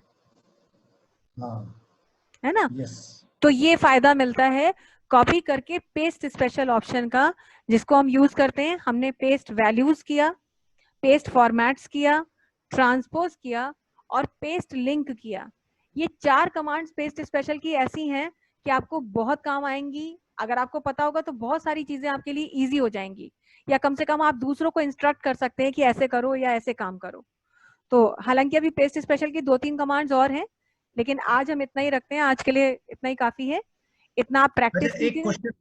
है ना? yes. तो ये फायदा मिलता है कॉपी करके पेस्ट स्पेशल ऑप्शन का, जिसको हम यूज करते हैं। हमने पेस्ट वैल्यूज किया, पेस्ट फॉर्मेट्स किया, ट्रांसपोज किया और पेस्ट लिंक किया। ये 4 कमांड्स पेस्ट स्पेशल की ऐसी हैं कि आपको बहुत काम आएंगी। अगर आपको पता होगा तो बहुत सारी चीजें आपके लिए इजी हो जाएंगी, या कम से कम आप दूसरों को इंस्ट्रक्ट कर सकते हैं कि ऐसे करो या ऐसे काम करो। तो हालांकि अभी पेस्ट स्पेशल की 2-3 कमांड्स और हैं, लेकिन आज हम इतना ही रखते हैं, आज के लिए इतना ही काफी है, इतना आप प्रैक्टिस कीजिए।